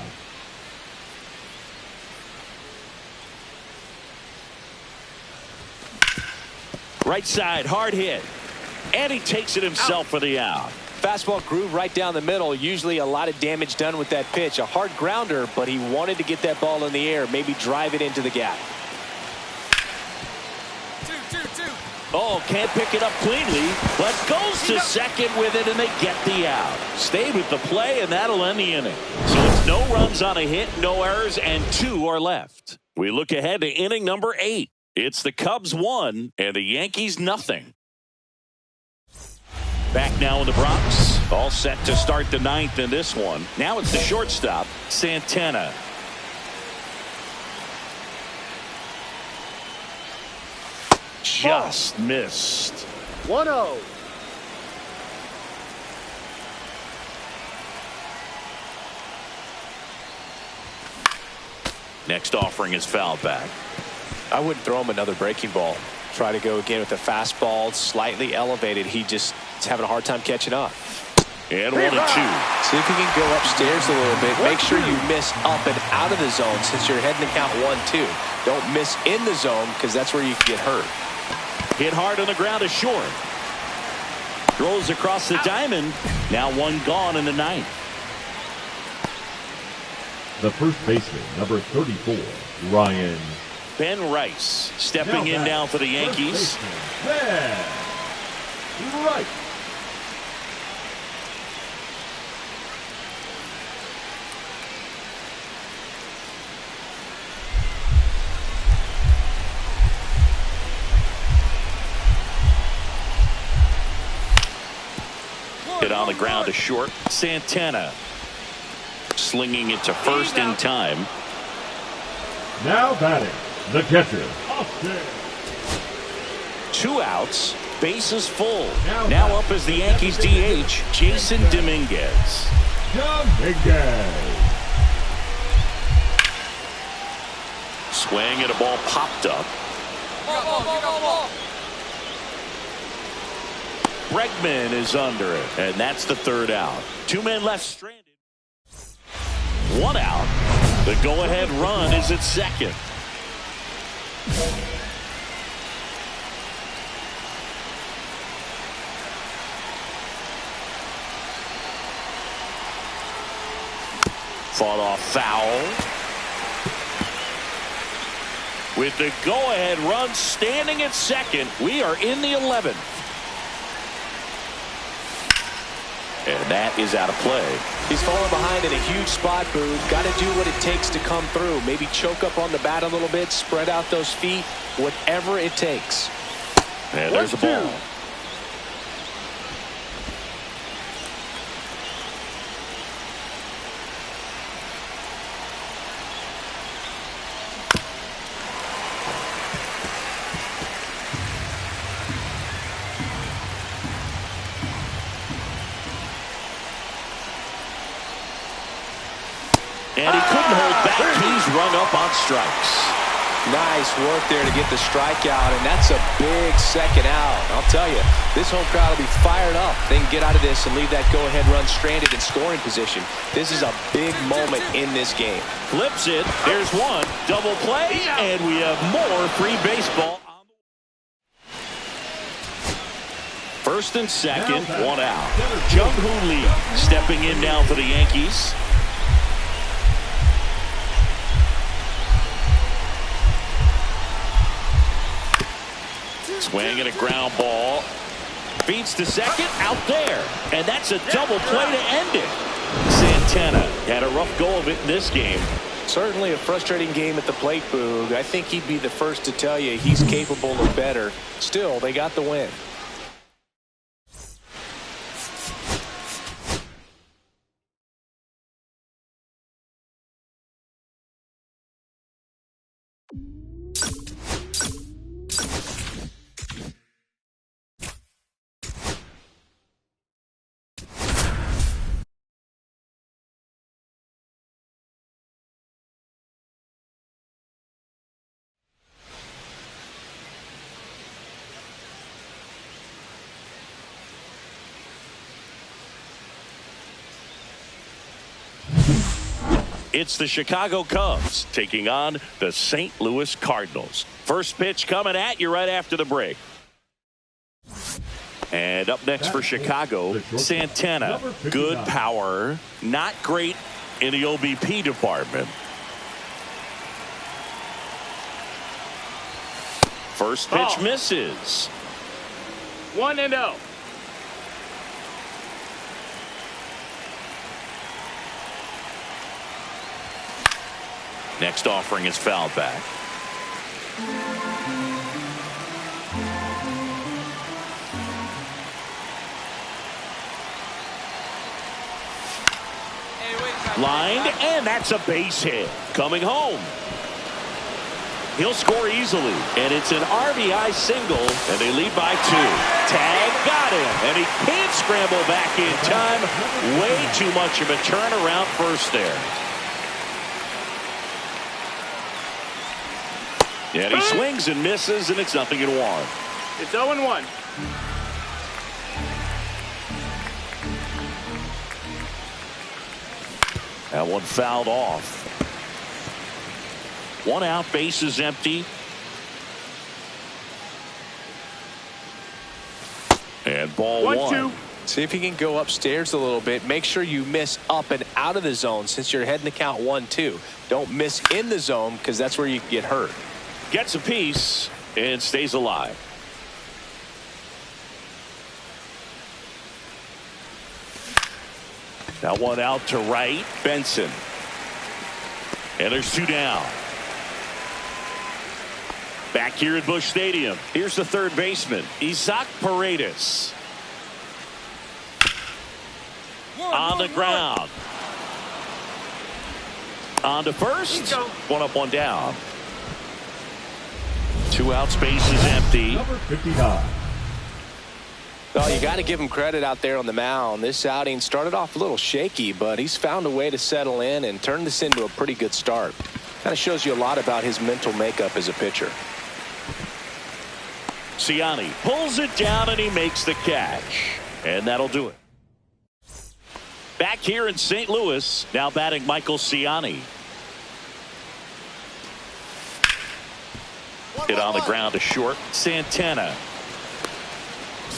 Right side, hard hit. And he takes it himself for the out. Fastball groove right down the middle. Usually a lot of damage done with that pitch. A hard grounder, but he wanted to get that ball in the air, maybe drive it into the gap. 2-2-2. Oh, can't pick it up cleanly, but goes to second with it, and they get the out. Stay with the play, and that'll end the inning. So it's no runs on a hit, no errors, and 2 are left. We look ahead to inning number 8. It's the Cubs 1 and the Yankees nothing. Back now in the Bronx. All set to start the 9th in this one. Now it's the shortstop, Santana. Just missed. 1-0. Next offering is fouled back. I wouldn't throw him another breaking ball. Try to go again with a fastball, slightly elevated. He just is having a hard time catching up. And 1-2. See if you can go upstairs a little bit. Make sure you miss up and out of the zone since you're heading to count 1-2. Don't miss in the zone because that's where you can get hurt. Hit hard on the ground is short. Throws across the diamond. Now one gone in the ninth. The first baseman, number 34, Ryan. Ben Rice stepping in now for the Yankees. Ben Rice. Hit on the ground to short. Santana slinging it to first in time. Now batting, the catcher, Austin. 2 outs, bases full. Now up as the Yankees DH, Jason Dominguez. Swing and a ball popped up. Bregman is under it, and that's the 3rd out. 2 men left stranded. 1 out. The go-ahead run is at second. Fought off foul. With the go-ahead run standing at second, we are in the 11th. And that is out of play. He's falling behind in a huge spot, Boog. Got to do what it takes to come through. Maybe choke up on the bat a little bit, spread out those feet, whatever it takes. And there's the ball. And he couldn't hold back. He's rung up on strikes. Nice work there to get the strikeout, and that's a big second out. I'll tell you, this home crowd will be fired up. They can get out of this and leave that go-ahead run stranded in scoring position. This is a big moment in this game. Flips it. There's one. Double play, and we have more free baseball. First and second, 1 out. Jung-Hoo Lee stepping in now for the Yankees. Swing and a ground ball. Feeds to second, out there. And that's a double play to end it. Santana had a rough go of it in this game. Certainly a frustrating game at the plate, Boog. I think he'd be the first to tell you he's capable of better. Still, they got the win. It's the Chicago Cubs taking on the St. Louis Cardinals. First pitch coming at you right after the break. And up next for Chicago, Santana. Good power, not great in the OBP department. First pitch misses. 1-0. Next offering is fouled back. Lined, and that's a base hit. Coming home. He'll score easily, and it's an RBI single, and they lead by 2. Tag got him, and he can't scramble back in time. Way too much of a turnaround first there. And he swings and misses, and it's 0-1. It's 0-1. That one fouled off. 1 out, bases empty. And ball 1. See if you can go upstairs a little bit. Make sure you miss up and out of the zone since you're heading to count 1-2. Don't miss in the zone because that's where you can get hurt. Gets a piece and stays alive. That one out to right. Benson. And there's 2 down. Back here at Busch Stadium. Here's the third baseman, Isaac Paredes. On the ground. On to first. 1 up, 1 down. 2 outs, bases empty. Number 59. Well, you got to give him credit out there on the mound. This outing started off a little shaky, but he's found a way to settle in and turn this into a pretty good start. Kind of shows you a lot about his mental makeup as a pitcher. Ciani pulls it down and he makes the catch. And that'll do it. Back here in St. Louis, now batting Michael Ciani. Hit on the ground to short. Santana.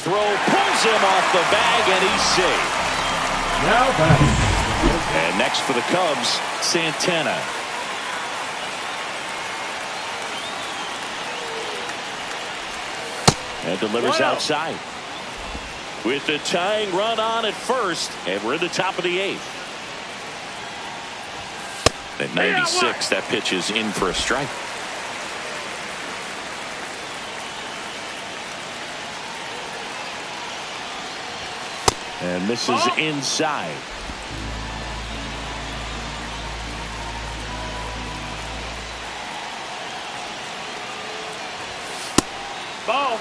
Throw pulls him off the bag and he's safe. Now batting. And next for the Cubs, Santana. And delivers outside. With the tying run on at first, and we're in the top of the 8th. At 96, that pitch is in for a strike. And misses inside. Ball.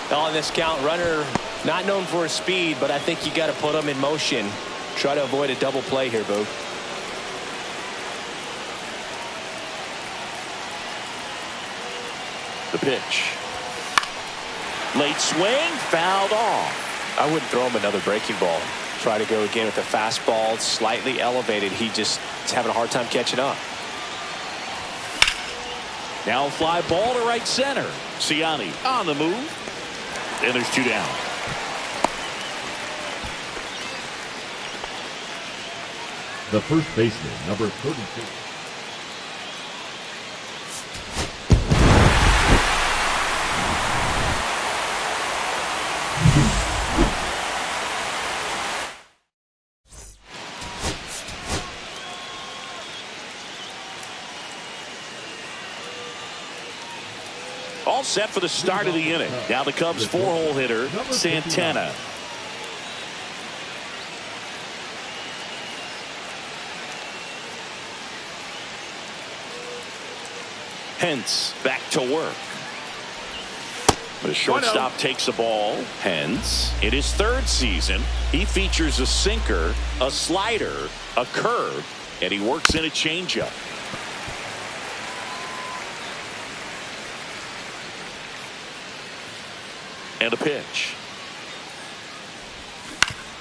On this count, runner not known for his speed, but I think you got to put him in motion. Try to avoid a double play here, Boog. The pitch. Late swing, fouled off. I wouldn't throw him another breaking ball. Try to go again with the fastball, slightly elevated. He just is having a hard time catching up. Now a fly ball to right center. Ciani on the move. And there's 2 down. The first baseman, number 32. All set for the start of the inning. Now the Cubs 4-hole hitter, Santana. Hence back to work. The shortstop takes the ball. Hence, in his 3rd season, he features a sinker, a slider, a curve, and he works in a changeup. And a pitch.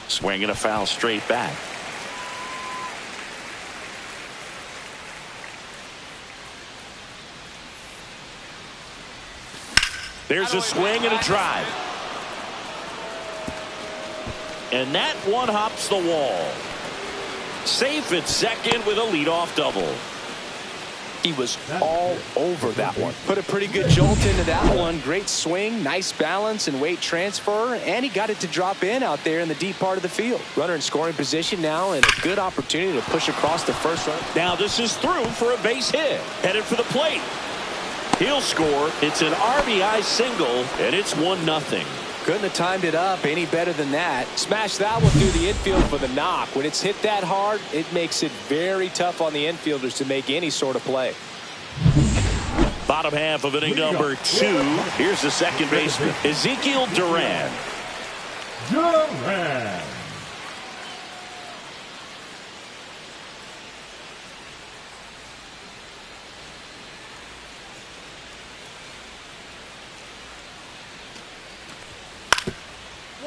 Swinging a foul straight back. There's a swing and a drive. And that one hops the wall. Safe at second with a leadoff double. He was all over that one. Put a pretty good jolt into that one. Great swing, nice balance and weight transfer, and he got it to drop in out there in the deep part of the field. Runner in scoring position now and a good opportunity to push across the first run. Now this is through for a base hit. Headed for the plate. He'll score. It's an RBI single, and it's 1-0. Couldn't have timed it up any better than that. Smash that one through the infield for the knock. When it's hit that hard, it makes it very tough on the infielders to make any sort of play. Bottom half of inning number 2. Here's the second baseman, Ezekiel Duran. Duran.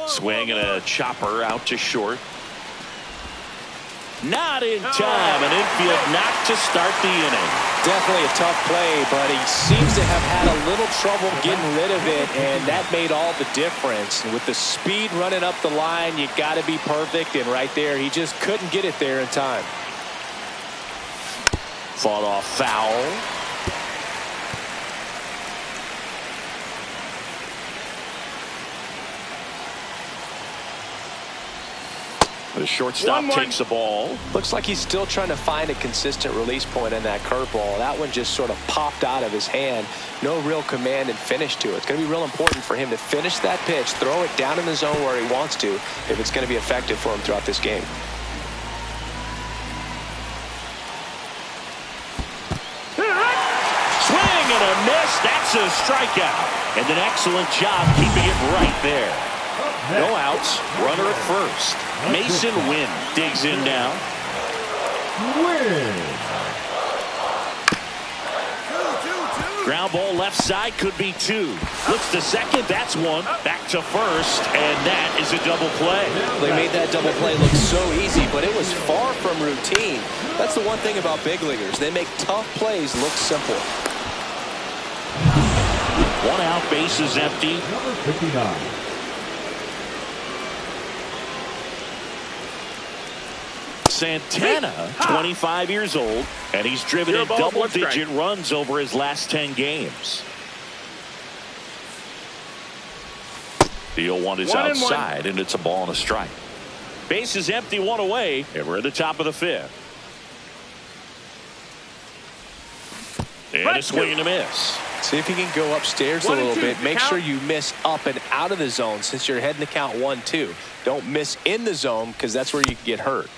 Swing and a chopper out to short. Not in time. An infield knock to start the inning. Definitely a tough play, but he seems to have had a little trouble getting rid of it, and that made all the difference. With the speed running up the line, you got to be perfect, and right there, he just couldn't get it there in time. Fought off foul. The shortstop takes the ball. Looks like he's still trying to find a consistent release point in that curveball. That one just sort of popped out of his hand. No real command and finish to it. It's going to be real important for him to finish that pitch, throw it down in the zone where he wants to, if it's going to be effective for him throughout this game. Swing and a miss. That's a strikeout. And an excellent job keeping it right there. No outs. Runner at first. Mason Wynn digs in now. Ground ball left side, could be two. Looks to second, that's one. Back to first, and that is a double play. They made that double play look so easy, but it was far from routine. That's the one thing about big leaguers. They make tough plays look simple. One out, base is empty. Number 59. Santana, 25 years old, and he's driven in double-digit runs over his last 10 games. The 0-1 is outside, and it's a ball and a strike. Base is empty, one away, and we're at the top of the fifth. And a swing and a miss. See if you can go upstairs a little bit. Make sure you miss up and out of the zone since you're heading to count 1-2. Don't miss in the zone because that's where you can get hurt.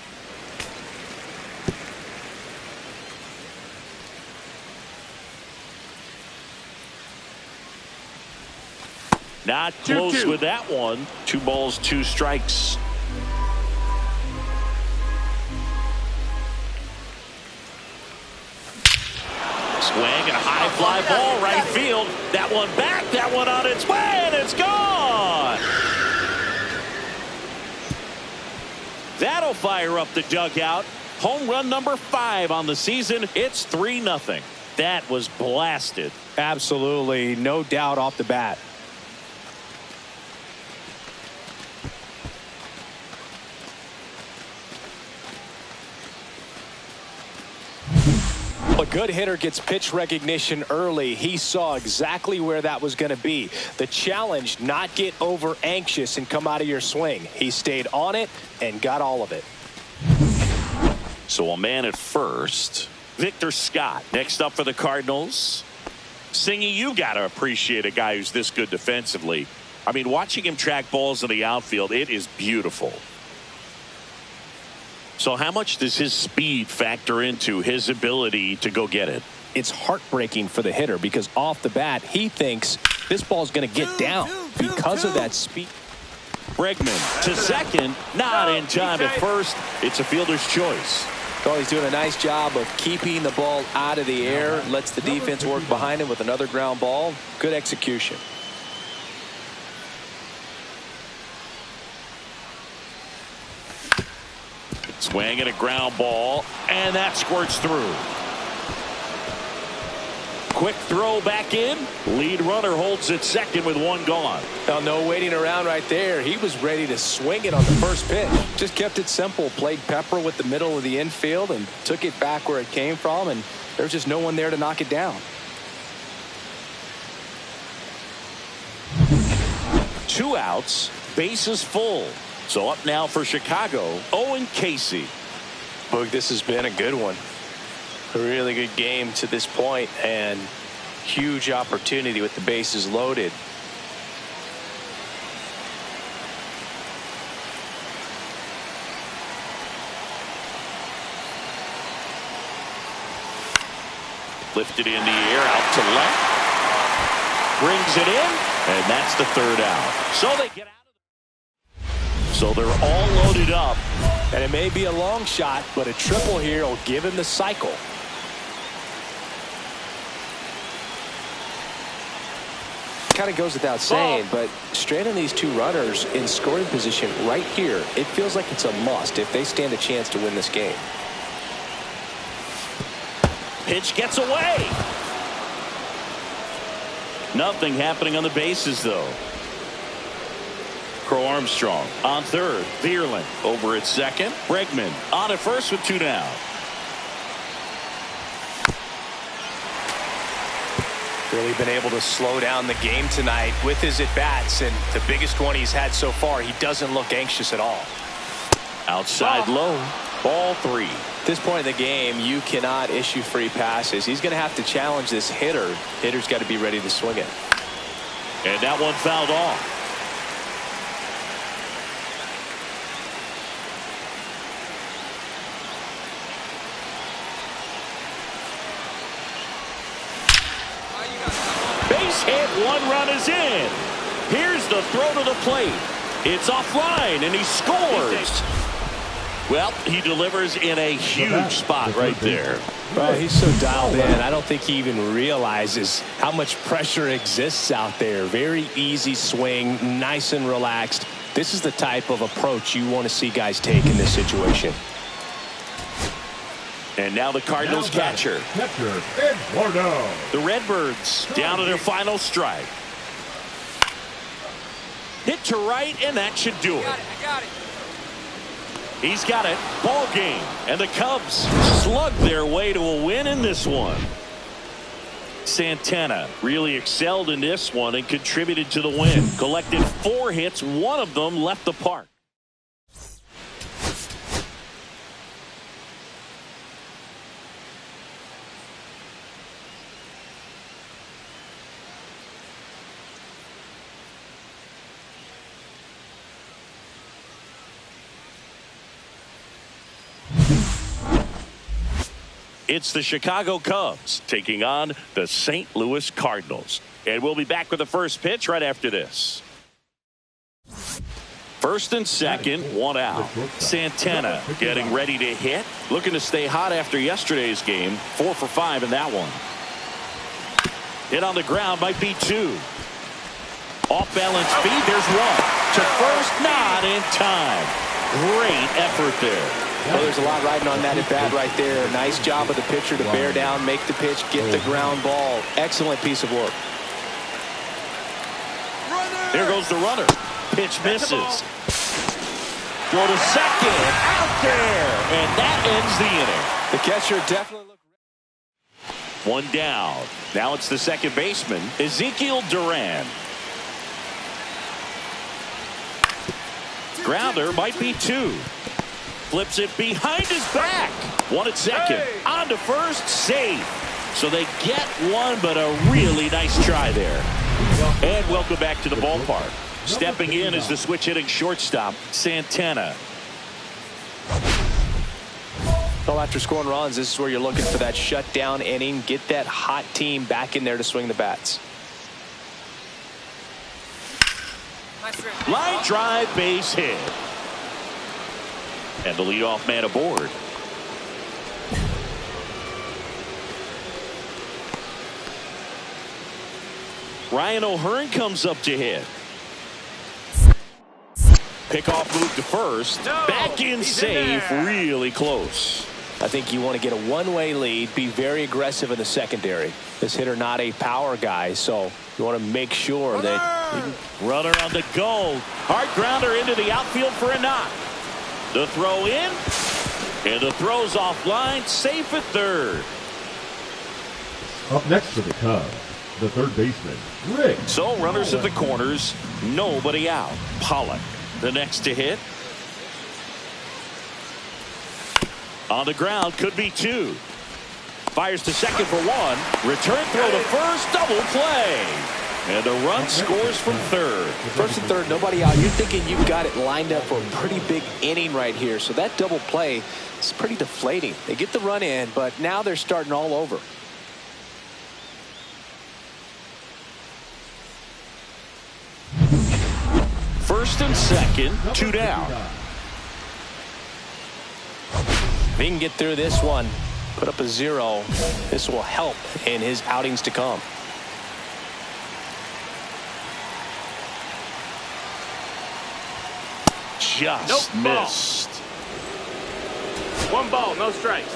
Not close with that one. 2 balls, 2 strikes. Swing and a high fly ball right field. That one back, that one on its way, and it's gone. That'll fire up the dugout. Home run number 5 on the season. It's 3-0. That was blasted. Absolutely, no doubt off the bat. A good hitter gets pitch recognition early. He saw exactly where that was going to be. The challenge, not get over anxious and come out of your swing. He stayed on it and got all of it. So a man at first. Victor Scott next up for the Cardinals. Singy, you got to appreciate a guy who's this good defensively. I mean, watching him track balls in the outfield, it is beautiful. So how much does his speed factor into his ability to go get it? It's heartbreaking for the hitter because off the bat, he thinks this ball's going to get down because of that speed. Bregman to second, not in time at first. It's a fielder's choice. Oh, he's doing a nice job of keeping the ball out of the air. Lets the defense work behind him with another ground ball. Good execution. Swing and a ground ball, and that squirts through. Quick throw back in. Lead runner holds at second with 1 gone. Now, no waiting around right there. He was ready to swing it on the first pitch. Just kept it simple. Played pepper with the middle of the infield and took it back where it came from, and there's just no one there to knock it down. 2 outs, bases full. So up now for Chicago, Owen Casey. Boog, this has been a good one. A really good game to this point, and huge opportunity with the bases loaded. Lifted in the air, out to left. Brings it in, and that's the 3rd out. So they get out. So they're all loaded up. And it may be a long shot, but a triple here will give him the cycle. Kind of goes without saying, but stranding these two runners in scoring position right here, it feels like it's a must if they stand a chance to win this game. Pitch gets away. Nothing happening on the bases, though. Crow Armstrong on third. Vierland over at second. Bregman on at first with 2 down. Really been able to slow down the game tonight with his at-bats, and the biggest one he's had so far, he doesn't look anxious at all. Outside low. Ball 3. At this point in the game, you cannot issue free passes. He's going to have to challenge this hitter. Hitter's got to be ready to swing it. And that one fouled off. Base hit, 1 run is in. Here's the throw to the plate. It's offline, and he scores. Well, he delivers in a huge spot right there. Well, he's so dialed in. I don't think he even realizes how much pressure exists out there. Very easy swing, nice and relaxed. This is the type of approach you want to see guys take in this situation. And now the Cardinals catcher. Eduardo. The Redbirds down to their final strike. Hit to right, and that should do it. I got it. He's got it. Ball game. And the Cubs slug their way to a win in this one. Santana really excelled in this one and contributed to the win. Collected 4 hits. 1 of them left the park. It's the Chicago Cubs taking on the St. Louis Cardinals. And we'll be back with the first pitch right after this. First and second, 1 out. Santana getting ready to hit. Looking to stay hot after yesterday's game. 4 for 5 in that one. Hit on the ground might be 2. Off balance feed. There's 1. To first, not in time. Great effort there. Well, there's a lot riding on that at bat right there. Nice job of the pitcher to bear down, make the pitch, get the ground ball. Excellent piece of work. There goes the runner. Pitch misses. Throw to second. Out there. And that ends the inning. The catcher definitely looked. 1 down. Now it's the second baseman, Ezekiel Duran. Grounder might be 2. Flips it behind his back. 1 at second. On to first. Safe. So they get 1, but a really nice try there. And welcome back to the ballpark. Stepping in is the switch hitting shortstop, Santana. Well, after scoring runs, this is where you're looking for that shutdown inning. Get that hot team back in there to swing the bats. Line drive, base hit. And the leadoff man aboard. Ryan O'Hearn comes up to hit. Pickoff move to first. Back in safe. Really close. I think you want to get a one-way lead. Be very aggressive in the secondary. This hitter not a power guy, so you want to make sure that. Runner on the go. Hard grounder into the outfield for a knock. The throw in, and the throw's offline, safe at third. Up next for the Cubs, the third baseman, Rick. So runners at the corners, nobody out. Pollock, the next to hit. On the ground, could be 2. Fires to second for 1. Return throw to first, double play. And a run scores from third. First and third, nobody out. You're thinking you've got it lined up for a pretty big inning right here. So that double play is pretty deflating. They get the run in, but now they're starting all over. First and second, 2 down. If he can get through this one, put up a 0, this will help in his outings to come. just missed. 1 ball, no strikes.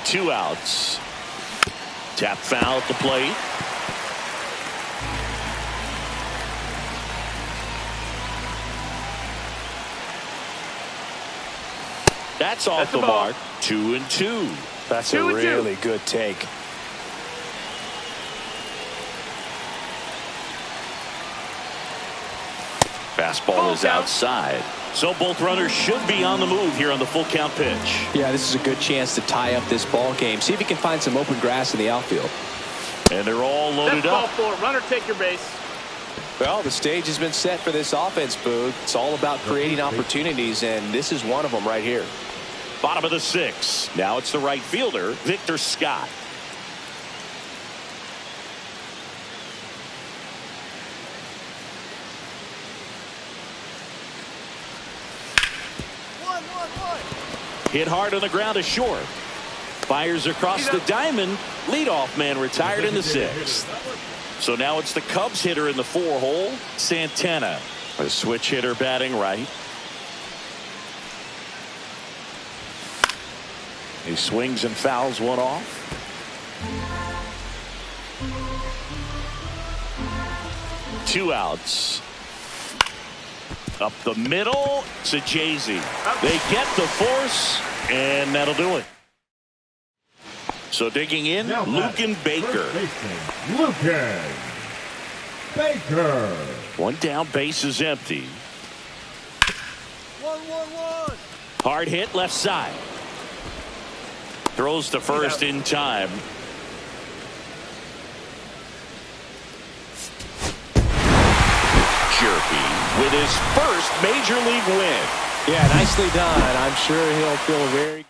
Two outs. Tap foul at the plate. That's off the mark. 2-2. That's a really good take. Fastball is outside. So both runners should be on the move here on the full count pitch. Yeah, this is a good chance to tie up this ball game. See if he can find some open grass in the outfield. And they're all loaded up. Ball 4. Runner, take your base. Well, the stage has been set for this offense, Boog. It's all about creating opportunities, and this is one of them right here. Bottom of the 6th. Now it's the right fielder, Victor Scott. Hit hard on the ground to short. Fires across the diamond. Leadoff man retired in the 6th. So now it's the Cubs hitter in the 4-hole, Santana. A switch hitter batting right. He swings and fouls one off. Two outs. Up the middle to Jay-Z. They get the force, and that'll do it. So digging in, Luken Baker. Luken Baker. One down, base is empty. 1-1-1. Hard hit left side. Throws to first in time. Jerky with his first major league win. Yeah, nicely done. I'm sure he'll feel very